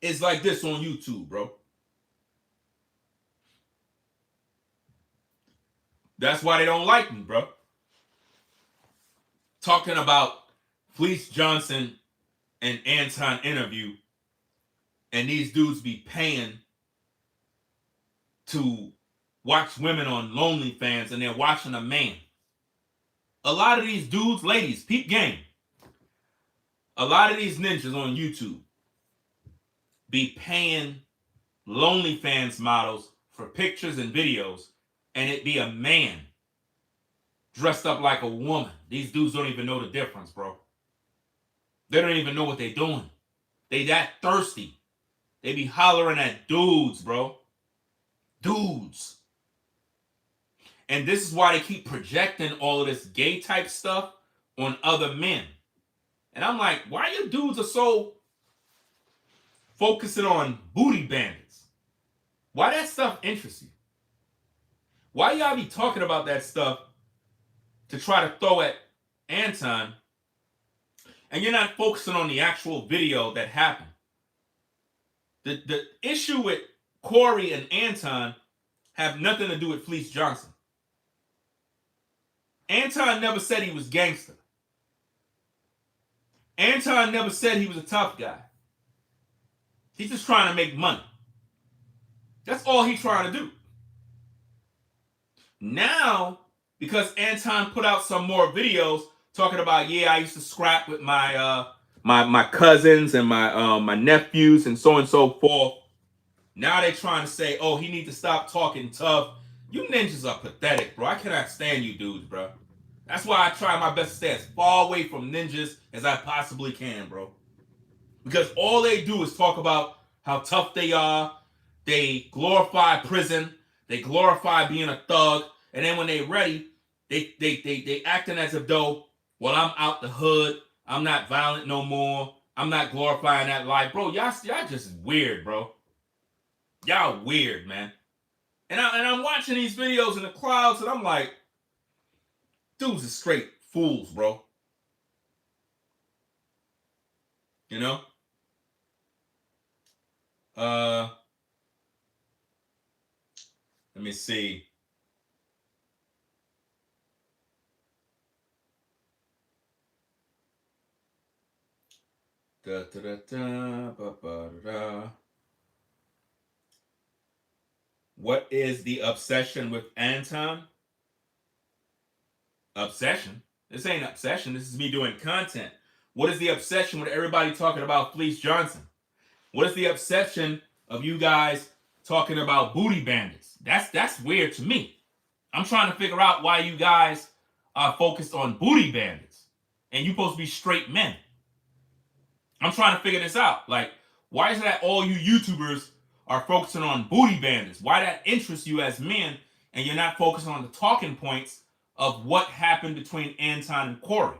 is like this on YouTube, bro. That's why they don't like me, bro. Talking about Fleece Johnson and Anton interview, and these dudes be paying to watch women on OnlyFans and they're watching a man. A lot of these dudes, ladies, peep game. A lot of these ninjas on YouTube be paying OnlyFans models for pictures and videos, and it be a man dressed up like a woman. These dudes don't even know the difference, bro. They don't even know what they're doing. They that thirsty. They be hollering at dudes, bro. Dudes. And this is why they keep projecting all of this gay type stuff on other men. And I'm like, why you dudes are so focusing on booty bandits? Why that stuff interests you? Why y'all be talking about that stuff to try to throw at Anton, and you're not focusing on the actual video that happened? The issue with Corey and Anton have nothing to do with Fleece Johnson. Anton never said he was gangster. Anton never said he was a tough guy. He's just trying to make money. That's all he's trying to do. Now, because Anton put out some more videos talking about, yeah, I used to scrap with my my cousins and my nephews and so forth. Now they're trying to say, oh, he needs to stop talking tough. You ninjas are pathetic, bro. I cannot stand you dudes, bro. That's why I try my best to stay as far away from ninjas as I possibly can, bro. Because all they do is talk about how tough they are. They glorify prison. They glorify being a thug. And then when they're ready, they acting as if though, well, I'm out the hood. I'm not violent no more. I'm not glorifying that life. Bro, y'all just weird, bro. Y'all weird, man. And I'm watching these videos in the clouds, and I'm like, dudes are straight fools, bro. You know? Let me see. Da, da, da, da, ba, ba, da, da. What is the obsession with Anton? Obsession? This ain't obsession. This is me doing content. What is the obsession with everybody talking about Fleece Johnson? What is the obsession of you guys talking about booty bandits? That's weird to me. I'm trying to figure out why you guys are focused on booty bandits and you supposed to be straight men. I'm trying to figure this out. Like, why is it that all you YouTubers are focusing on booty bandits? Why that interests you as men and you're not focusing on the talking points of what happened between Anton and Corey?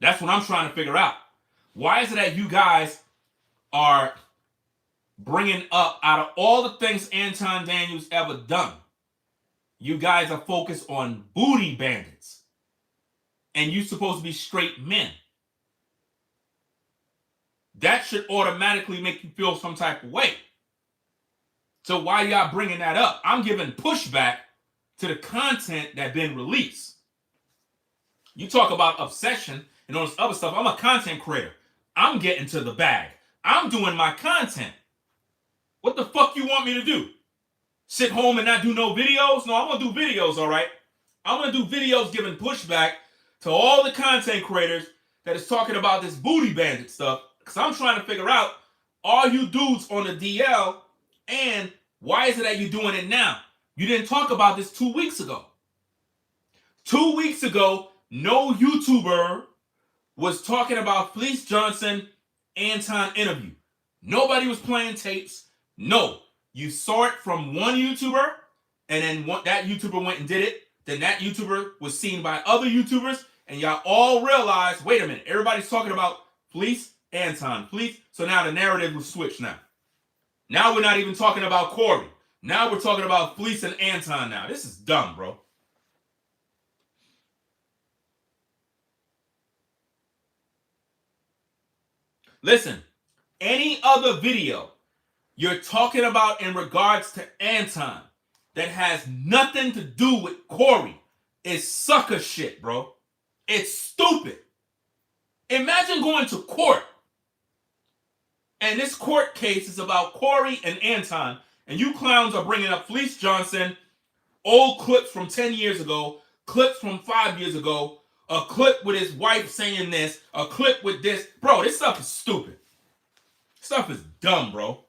That's what I'm trying to figure out. Why is it that you guys are bringing up, out of all the things Anton Daniels ever done, you guys are focused on booty bandits, and you supposed to be straight men? That should automatically make you feel some type of way. So why y'all bringing that up? I'm giving pushback to the content that been released. You talk about obsession and all this other stuff. I'm a content creator. I'm getting to the bag. I'm doing my content. What the fuck you want me to do? Sit home and not do no videos? No, I'm going to do videos, all right? I'm going to do videos giving pushback to all the content creators that is talking about this booty bandit stuff, because I'm trying to figure out, are you dudes on the DL, and why is it that you're doing it now? You didn't talk about this 2 weeks ago. 2 weeks ago, no YouTuber was talking about Fleece Johnson Anton interview. Nobody was playing tapes. No. You saw it from one YouTuber, and then that YouTuber went and did it. Then that YouTuber was seen by other YouTubers, and y'all all realized, wait a minute, everybody's talking about Fleece, Anton, Fleece. So now the narrative was switched now. Now we're not even talking about Corey. Now we're talking about Fleece and Anton now. This is dumb, bro. Listen, any other video you're talking about in regards to Anton that has nothing to do with Corey is sucker shit, bro. It's stupid. Imagine going to court, and this court case is about Corey and Anton, and you clowns are bringing up Fleece Johnson, old clips from 10 years ago, clips from 5 years ago, a clip with his wife saying this, a clip with this. Bro, this stuff is stupid. Stuff is dumb, bro.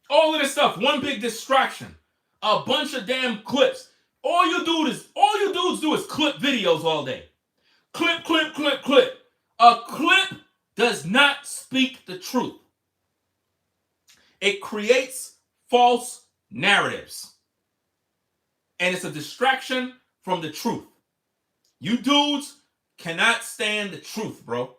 All of this stuff, one big distraction. A bunch of damn clips. All you dudes do is clip videos all day. Clip, clip, clip, clip. A clip does not speak the truth. It creates false narratives. And it's a distraction from the truth. You dudes cannot stand the truth, bro.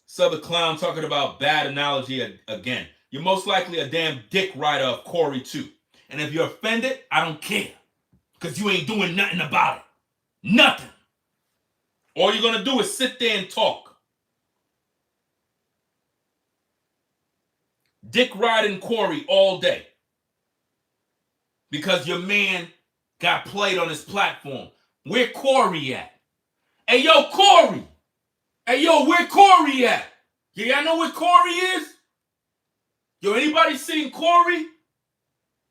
Southern clown talking about bad analogy again. You're most likely a damn dick rider of Corey too. And if you're offended, I don't care. Because you ain't doing nothing about it. Nothing. All you're going to do is sit there and talk. Dick riding Corey all day. Because your man got played on his platform. Where Corey at? Hey, yo, Corey! Hey, yo, where Corey at? Yeah, y'all know where Corey is? Yo, anybody seen Corey?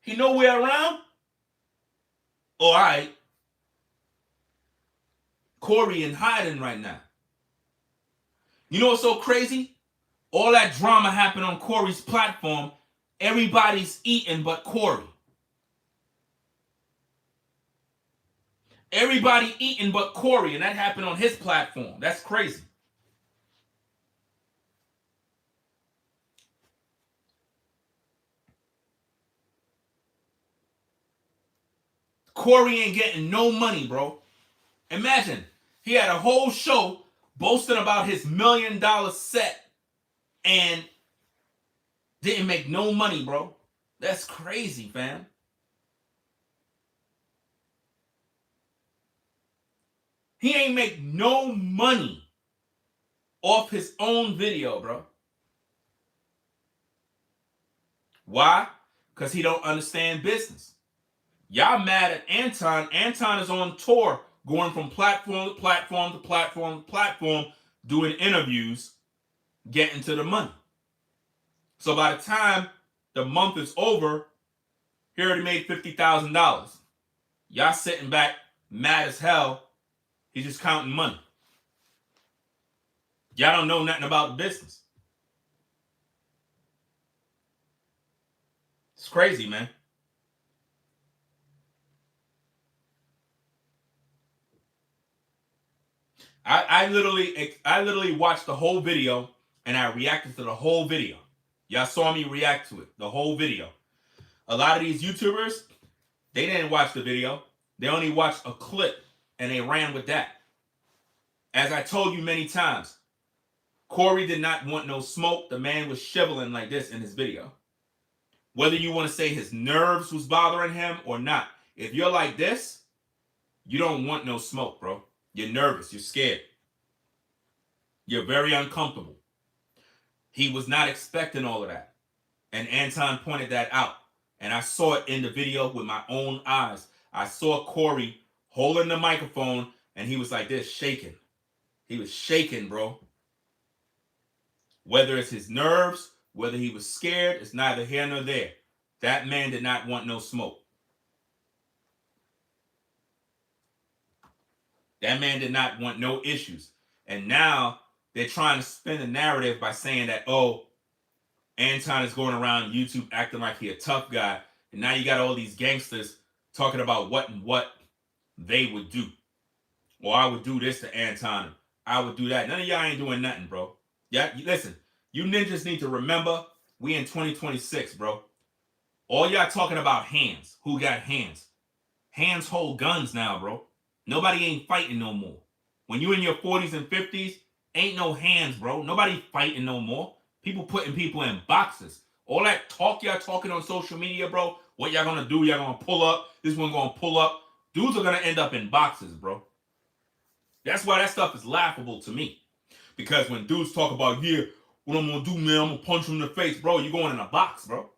He nowhere around? All right. Corey in hiding right now. You know what's so crazy? All that drama happened on Corey's platform. Everybody's eating but Corey. Everybody eating but Corey, and that happened on his platform. That's crazy. Corey ain't getting no money, bro. Imagine, he had a whole show boasting about his $1 million set and didn't make no money, bro. That's crazy, fam. He ain't make no money off his own video, bro. Why? Because he don't understand business. Y'all mad at Anton. Anton is on tour, going from platform to platform to platform to platform, doing interviews, getting to the money. So by the time the month is over, he already made $50,000. Y'all sitting back mad as hell. He's just counting money. Y'all don't know nothing about the business. It's crazy, man. I literally watched the whole video and I reacted to the whole video. Y'all saw me react to it, the whole video. A lot of these YouTubers, they didn't watch the video. They only watched a clip and they ran with that. As I told you many times, Corey did not want no smoke. The man was shivering like this in his video. Whether you want to say his nerves was bothering him or not, if you're like this, you don't want no smoke, bro. You're nervous. You're scared. You're very uncomfortable. He was not expecting all of that. And Anton pointed that out. And I saw it in the video with my own eyes. I saw Corey holding the microphone and he was like this, shaking. He was shaking, bro. Whether it's his nerves, whether he was scared, it's neither here nor there. That man did not want no smoke. That man did not want no issues. And now they're trying to spin the narrative by saying that, oh, Anton is going around YouTube acting like he a tough guy. And now you got all these gangsters talking about what they would do. Or I would do this to Anton. I would do that. None of y'all ain't doing nothing, bro. Yeah, listen, you ninjas need to remember we in 2026, bro. All y'all talking about hands. Who got hands? Hands hold guns now, bro. Nobody ain't fighting no more. When you in your 40s and 50s, ain't no hands, bro. Nobody fighting no more. People putting people in boxes. All that talk y'all talking on social media, bro. What y'all gonna do? Y'all gonna pull up. This one gonna pull up. Dudes are gonna end up in boxes, bro. That's why that stuff is laughable to me. Because when dudes talk about, yeah, what I'm gonna do, man, I'm gonna punch him in the face, bro. You're going in a box, bro.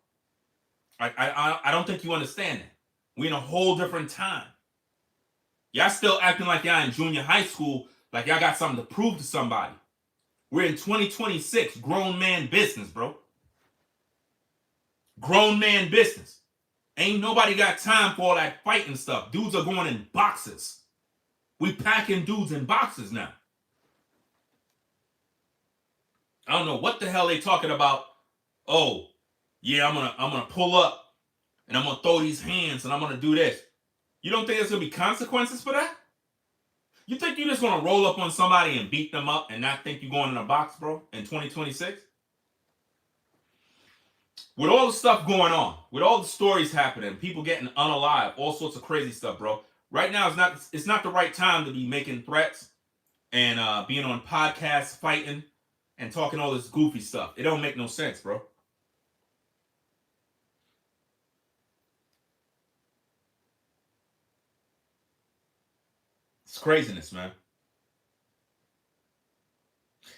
I don't think you understand that. We're in a whole different time. Y'all still acting like y'all in junior high school, like y'all got something to prove to somebody. We're in 2026, grown man business, bro. Grown man business. Ain't nobody got time for all that fighting stuff. Dudes are going in boxes. We packing dudes in boxes now. I don't know what the hell they talking about. Oh, yeah, I'm gonna pull up and I'm gonna throw these hands and I'm gonna do this. You don't think there's gonna be consequences for that? You think you're just gonna roll up on somebody and beat them up and not think you're going in a box, bro, in 2026? With all the stuff going on, with all the stories happening, people getting unalive, all sorts of crazy stuff, bro. Right now, it's not the right time to be making threats and being on podcasts, fighting, and talking all this goofy stuff. It don't make no sense, bro. It's craziness, man.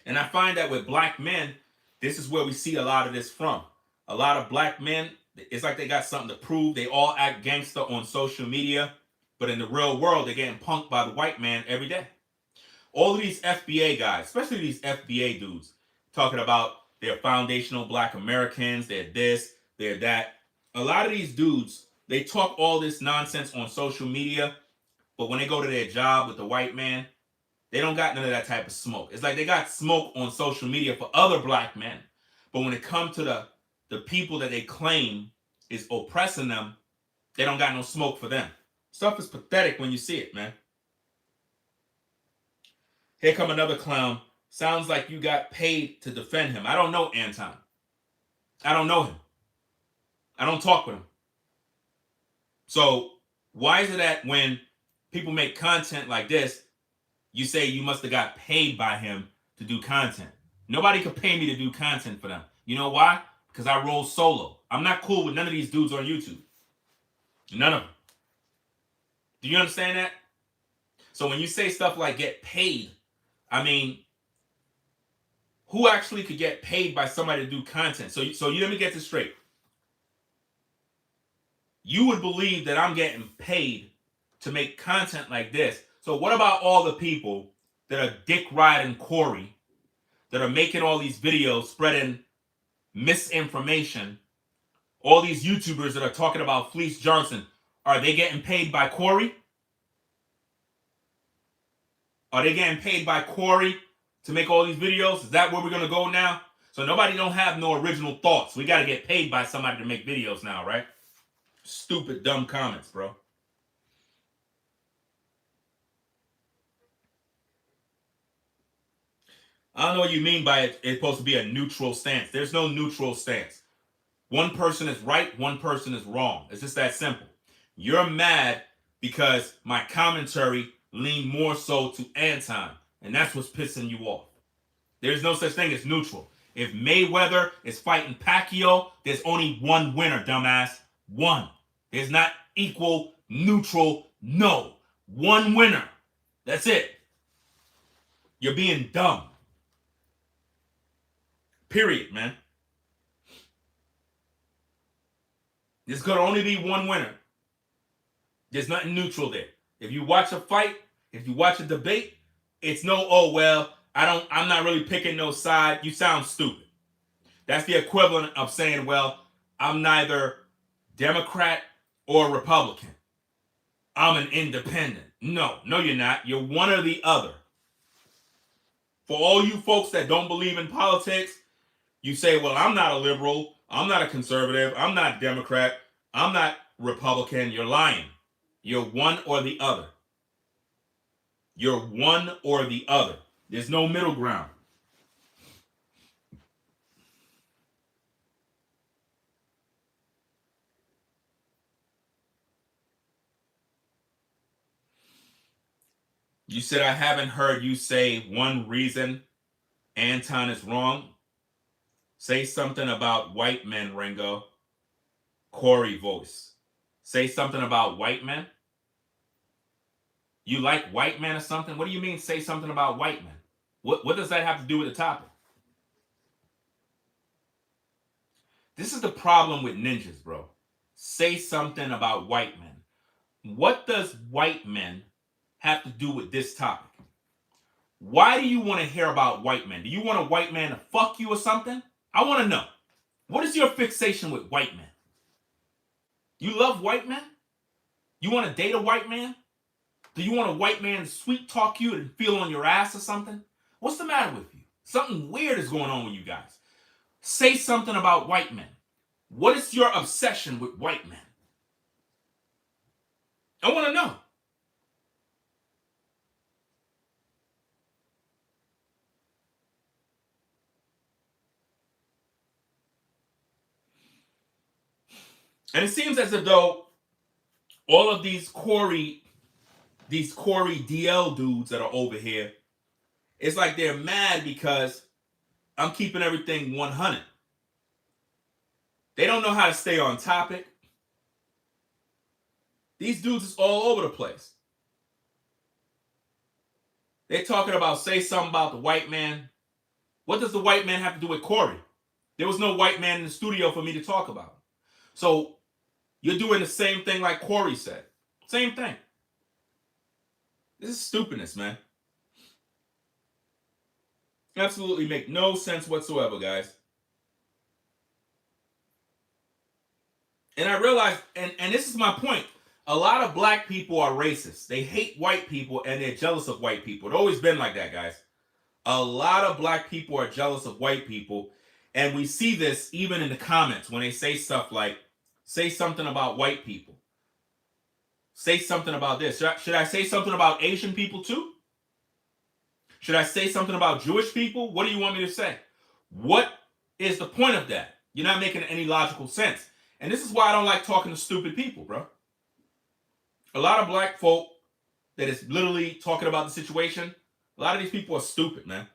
And I find that with black men, this is where we see a lot of this from. A lot of black men, it's like they got something to prove. They all act gangster on social media, but in the real world, they're getting punked by the white man every day. All of these FBA guys, especially these FBA dudes, talking about they're foundational black Americans, they're this, they're that. A lot of these dudes, they talk all this nonsense on social media, but when they go to their job with the white man, they don't got none of that type of smoke. It's like they got smoke on social media for other black men, but when it comes to the people that they claim is oppressing them, they don't got no smoke for them. Stuff is pathetic when you see it, man. Here come another clown. Sounds like you got paid to defend him. I don't know Anton. I don't know him. I don't talk with him. So why is it that when people make content like this, you say you must have got paid by him to do content? Nobody could pay me to do content for them. You know why? Because I roll solo. I'm not cool with none of these dudes on YouTube. None of them. Do you understand that? So when you say stuff like get paid, I mean, who actually could get paid by somebody to do content? So you let me get this straight. You would believe that I'm getting paid to make content like this. So what about all the people that are dick riding Corey, that are making all these videos spreading misinformation? All these YouTubers that are talking about Fleece Johnson, are they getting paid by Corey? Are they getting paid by Corey to make all these videos? Is that where we're going to go now? So nobody don't have no original thoughts. We got to get paid by somebody to make videos now, right? Stupid, dumb comments, bro. I don't know what you mean by it. It's supposed to be a neutral stance. There's no neutral stance. One person is right, one person is wrong. It's just that simple. You're mad because my commentary leaned more so to Anton, and that's what's pissing you off. There's no such thing as neutral. If Mayweather is fighting Pacquiao, there's only one winner, dumbass. One. There's not equal, neutral, no. One winner. That's it. You're being dumb. Period, man. There's going to only be one winner. There's nothing neutral there. If you watch a fight, if you watch a debate, it's no, oh, well, I'm not really picking no side. You sound stupid. That's the equivalent of saying, well, I'm neither Democrat or Republican. I'm an independent. No, you're not. You're one or the other. For all you folks that don't believe in politics, you say, well, I'm not a liberal. I'm not a conservative. I'm not a Democrat. I'm not Republican. You're lying. You're one or the other. You're one or the other. There's no middle ground. You said I haven't heard you say one reason Anton is wrong. Say something about white men, Ringo. Corey voice. Say something about white men. You like white men or something? What do you mean say something about white men? What does that have to do with the topic? This is the problem with ninjas, bro. Say something about white men. What does white men have to do with this topic? Why do you want to hear about white men? Do you want a white man to fuck you or something? I want to know. What is your fixation with white men? You love white men? You want to date a white man? Do you want a white man to sweet talk you and feel on your ass or something? What's the matter with you? Something weird is going on with you guys. Say something about white men. What is your obsession with white men? I want to know. And it seems as though all of these Corey DL dudes that are over here, it's like they're mad because I'm keeping everything 100. They don't know how to stay on topic. These dudes is all over the place. They're talking about say something about the white man. What does the white man have to do with Corey? There was no white man in the studio for me to talk about. So you're doing the same thing like Corey said. Same thing. This is stupidness, man. Absolutely make no sense whatsoever, guys. And I realize, and this is my point, a lot of black people are racist. They hate white people and they're jealous of white people. It's always been like that, guys. A lot of black people are jealous of white people. And we see this even in the comments when they say stuff like, say something about white people. Say something about this. Should I say something about Asian people too? Should I say something about Jewish people? What do you want me to say? What is the point of that? You're not making any logical sense. And this is why I don't like talking to stupid people, bro. A lot of black folk that is literally talking about the situation, a lot of these people are stupid, man.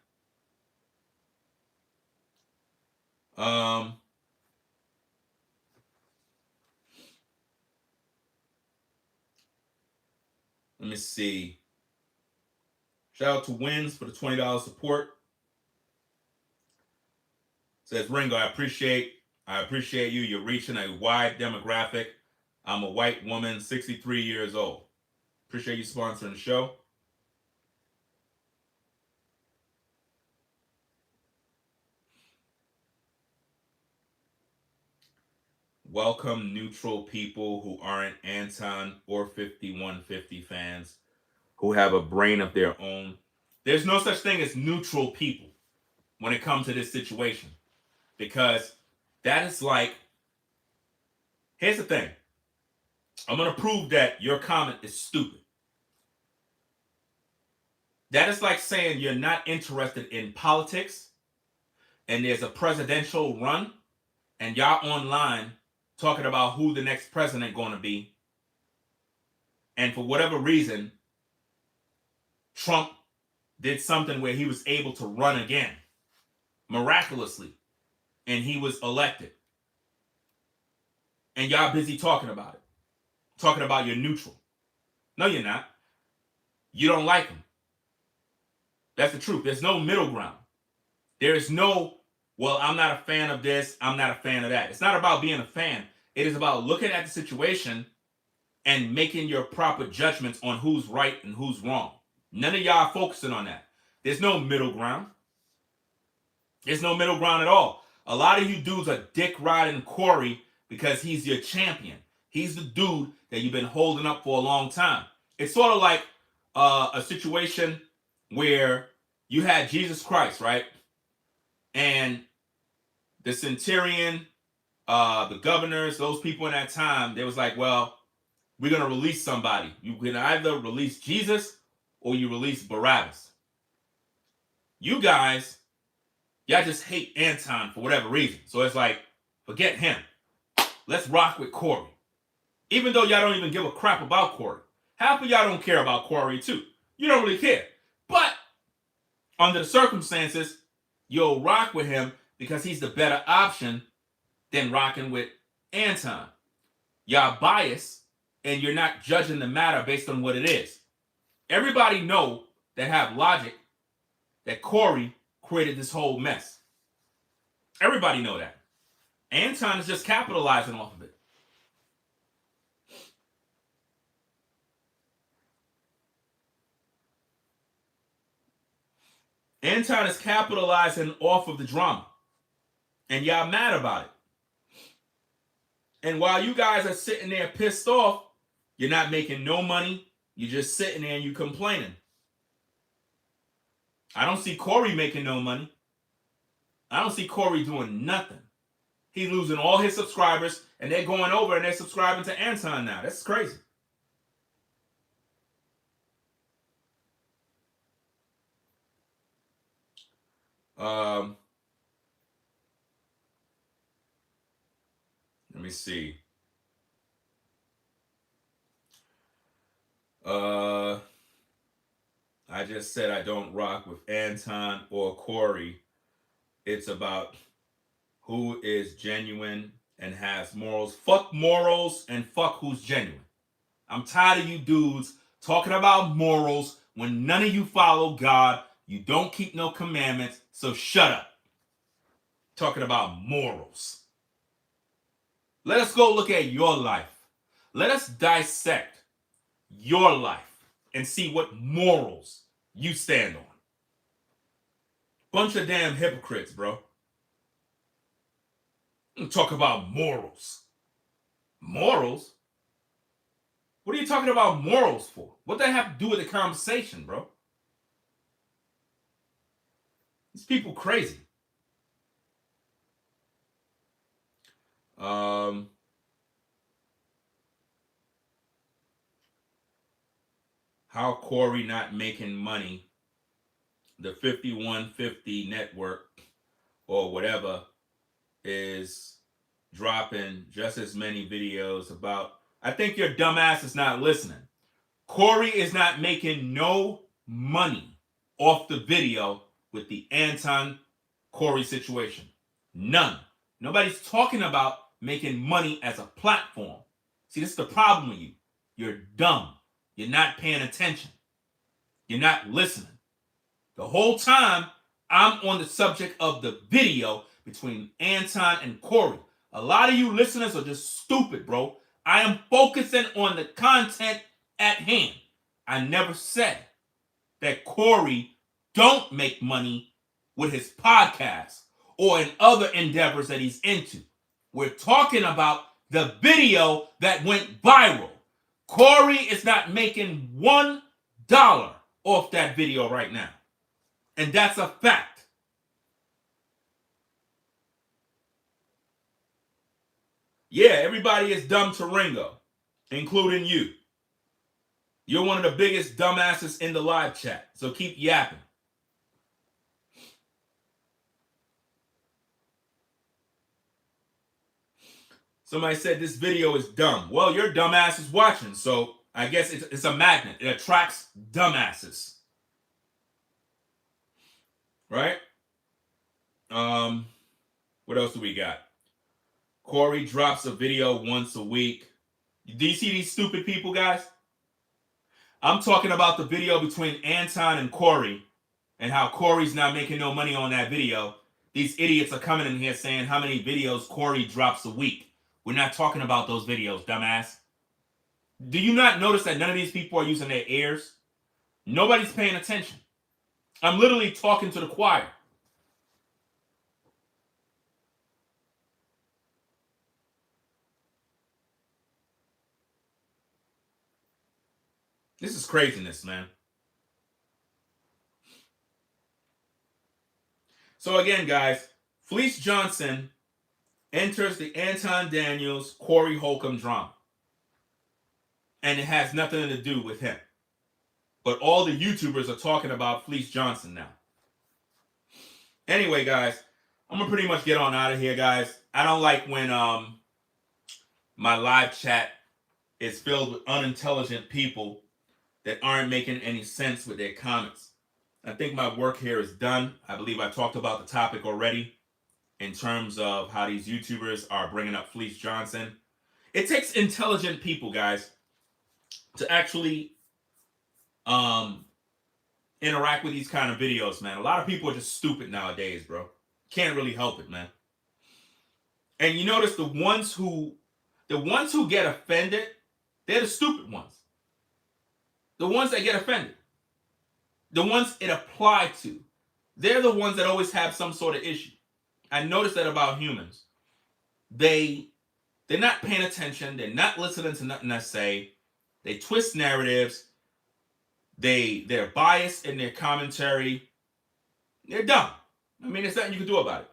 Let me see. Shout out to Wins for the $20 support. Says Ringo, I appreciate you. You're reaching a wide demographic. I'm a white woman, 63 years old. Appreciate you sponsoring the show. Welcome neutral people who aren't Anton or 5150 fans, who have a brain of their own. There's no such thing as neutral people when it comes to this situation. Because that is like, here's the thing. I'm going to prove that your comment is stupid. That is like saying you're not interested in politics and there's a presidential run and y'all online talking about who the next president going to be. And for whatever reason, Trump did something where he was able to run again miraculously and he was elected. And y'all busy talking about it. Talking about you're neutral. No, you're not. You don't like him. That's the truth. There's no middle ground. There is no, well, I'm not a fan of this. I'm not a fan of that. It's not about being a fan. It is about looking at the situation and making your proper judgments on who's right and who's wrong. None of y'all focusing on that. There's no middle ground. There's no middle ground at all. A lot of you dudes are dick riding Corey because he's your champion. He's the dude that you've been holding up for a long time. It's sort of like a situation where you had Jesus Christ, right? And the centurion, the governors, those people in that time, they was like, well, we're going to release somebody. You can either release Jesus or you release Barabbas. You guys, y'all just hate Anton for whatever reason. So it's like, forget him. Let's rock with Corey. Even though y'all don't even give a crap about Corey. Half of y'all don't care about Corey too. You don't really care. But under the circumstances, you'll rock with him because he's the better option than rocking with Anton. Y'all biased and you're not judging the matter based on what it is. Everybody know that have logic that Corey created this whole mess. Everybody know that. Anton is just capitalizing off of it. Anton is capitalizing off of the drama. And y'all mad about it. And while you guys are sitting there pissed off, you're not making no money. You're just sitting there and you complaining. I don't see Corey making no money. I don't see Corey doing nothing. He's losing all his subscribers and they're going over and they're subscribing to Anton now. That's crazy. Let me see. I just said I don't rock with Anton or Corey. It's about who is genuine and has morals. Fuck morals and fuck who's genuine. I'm tired of you dudes talking about morals when none of you follow God. You don't keep no commandments, so shut up. Talking about morals. Let us go look at your life. Let us dissect your life and see what morals you stand on. Bunch of damn hypocrites, bro. Talk about morals. Morals? What are you talking about morals for? What does that have to do with the conversation, bro? These people crazy. How Corey not making money? The 5150 network or whatever is dropping just as many videos about. I think your dumbass is not listening. Corey is not making no money off the video with the Anton Corey situation. None. Nobody's talking about making money as a platform. See, this is the problem with you. You're dumb. You're not paying attention. You're not listening. The whole time, I'm on the subject of the video between Anton and Corey. A lot of you listeners are just stupid, bro. I am focusing on the content at hand. I never said that Corey don't make money with his podcast or in other endeavors that he's into. We're talking about the video that went viral. Corey is not making $1 off that video right now. And that's a fact. Yeah, everybody is dumb to Ringo, including you. You're one of the biggest dumbasses in the live chat. So keep yapping. Somebody said this video is dumb. Well, your dumbass is watching, so I guess it's a magnet. It attracts dumbasses. Right? What else do we got? Corey drops a video once a week. Do you see these stupid people, guys? I'm talking about the video between Anton and Corey and how Corey's not making no money on that video. These idiots are coming in here saying how many videos Corey drops a week. We're not talking about those videos, dumbass. Do you not notice that none of these people are using their ears? Nobody's paying attention. I'm literally talking to the choir. This is craziness, man. So again, guys, Fleece Johnson enters the Anton Daniels Corey Holcomb drama. And it has nothing to do with him. But all the YouTubers are talking about Fleece Johnson now. Anyway, guys, I'm going to pretty much get on out of here, guys. I don't like when my live chat is filled with unintelligent people that aren't making any sense with their comments. I think my work here is done. I believe I talked about the topic already in terms of how these YouTubers are bringing up Fleece Johnson. It takes intelligent people, guys, to actually interact with these kind of videos, man. A lot of people are just stupid nowadays, bro. Can't really help it, man. And you notice the ones who get offended, they're the stupid ones. The ones that get offended. The ones it applied to. They're the ones that always have some sort of issue. I noticed that about humans. They're not paying attention. They're not listening to nothing I say. They twist narratives. They're biased in their commentary. They're dumb. I mean, there's nothing you can do about it.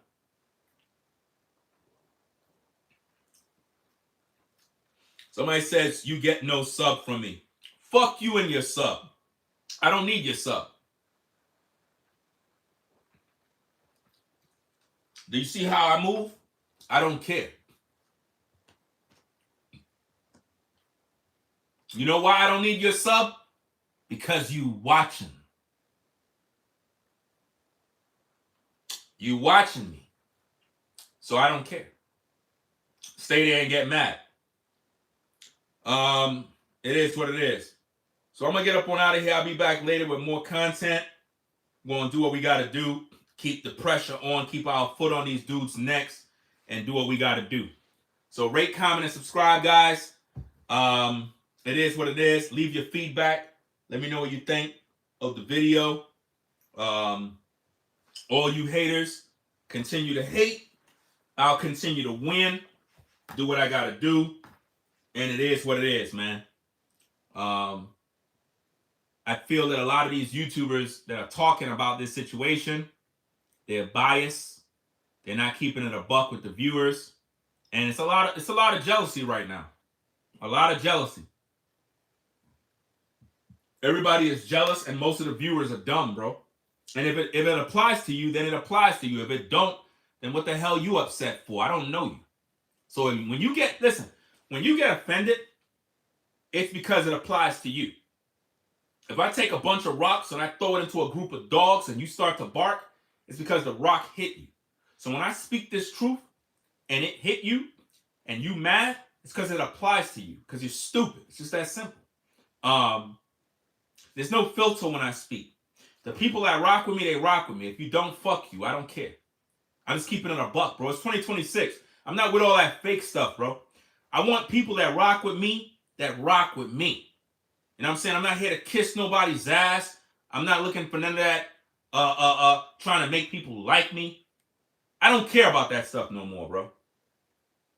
Somebody says, you get no sub from me. Fuck you and your sub. I don't need your sub. Do you see how I move? I don't care. You know why I don't need your sub? Because you watching. You watching me. So I don't care. Stay there and get mad. It is what it is. So I'm going to get up on out of here. I'll be back later with more content. We're going to do what we got to do. Keep the pressure on. Keep our foot on these dudes' necks. And do what we got to do. So rate, comment, and subscribe, guys. It is what it is. Leave your feedback. Let me know what you think of the video. All you haters, continue to hate. I'll continue to win. Do what I got to do. And it is what it is, man. I feel that a lot of these YouTubers that are talking about this situation, they're biased. They're not keeping it a buck with the viewers. And it's a lot of jealousy right now. A lot of jealousy. Everybody is jealous and most of the viewers are dumb, bro. And if it applies to you, then it applies to you. If it don't, then what the hell you upset for? I don't know you. So when you get offended, it's because it applies to you. If I take a bunch of rocks and I throw it into a group of dogs and you start to bark, it's because the rock hit you. So when I speak this truth and it hit you and you mad, it's because it applies to you because you're stupid. It's just that simple. There's no filter when I speak. The people that rock with me, they rock with me. If you don't, fuck you. I don't care. I'm just keeping it a buck, bro. It's 2026. I'm not with all that fake stuff, bro. I want people that rock with me, that rock with me. You know what I'm saying? I'm not here to kiss nobody's ass. I'm not looking for none of that trying to make people like me. I don't care about that stuff no more, bro.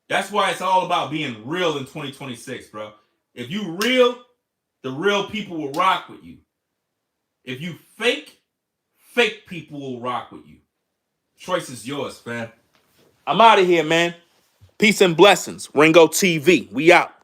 That's why it's all about being real in 2026, bro. If you real, the real people will rock with you. If you fake, fake people will rock with you. Choice is yours, fam. I'm out of here, man. Peace and blessings. Ringo TV. We out.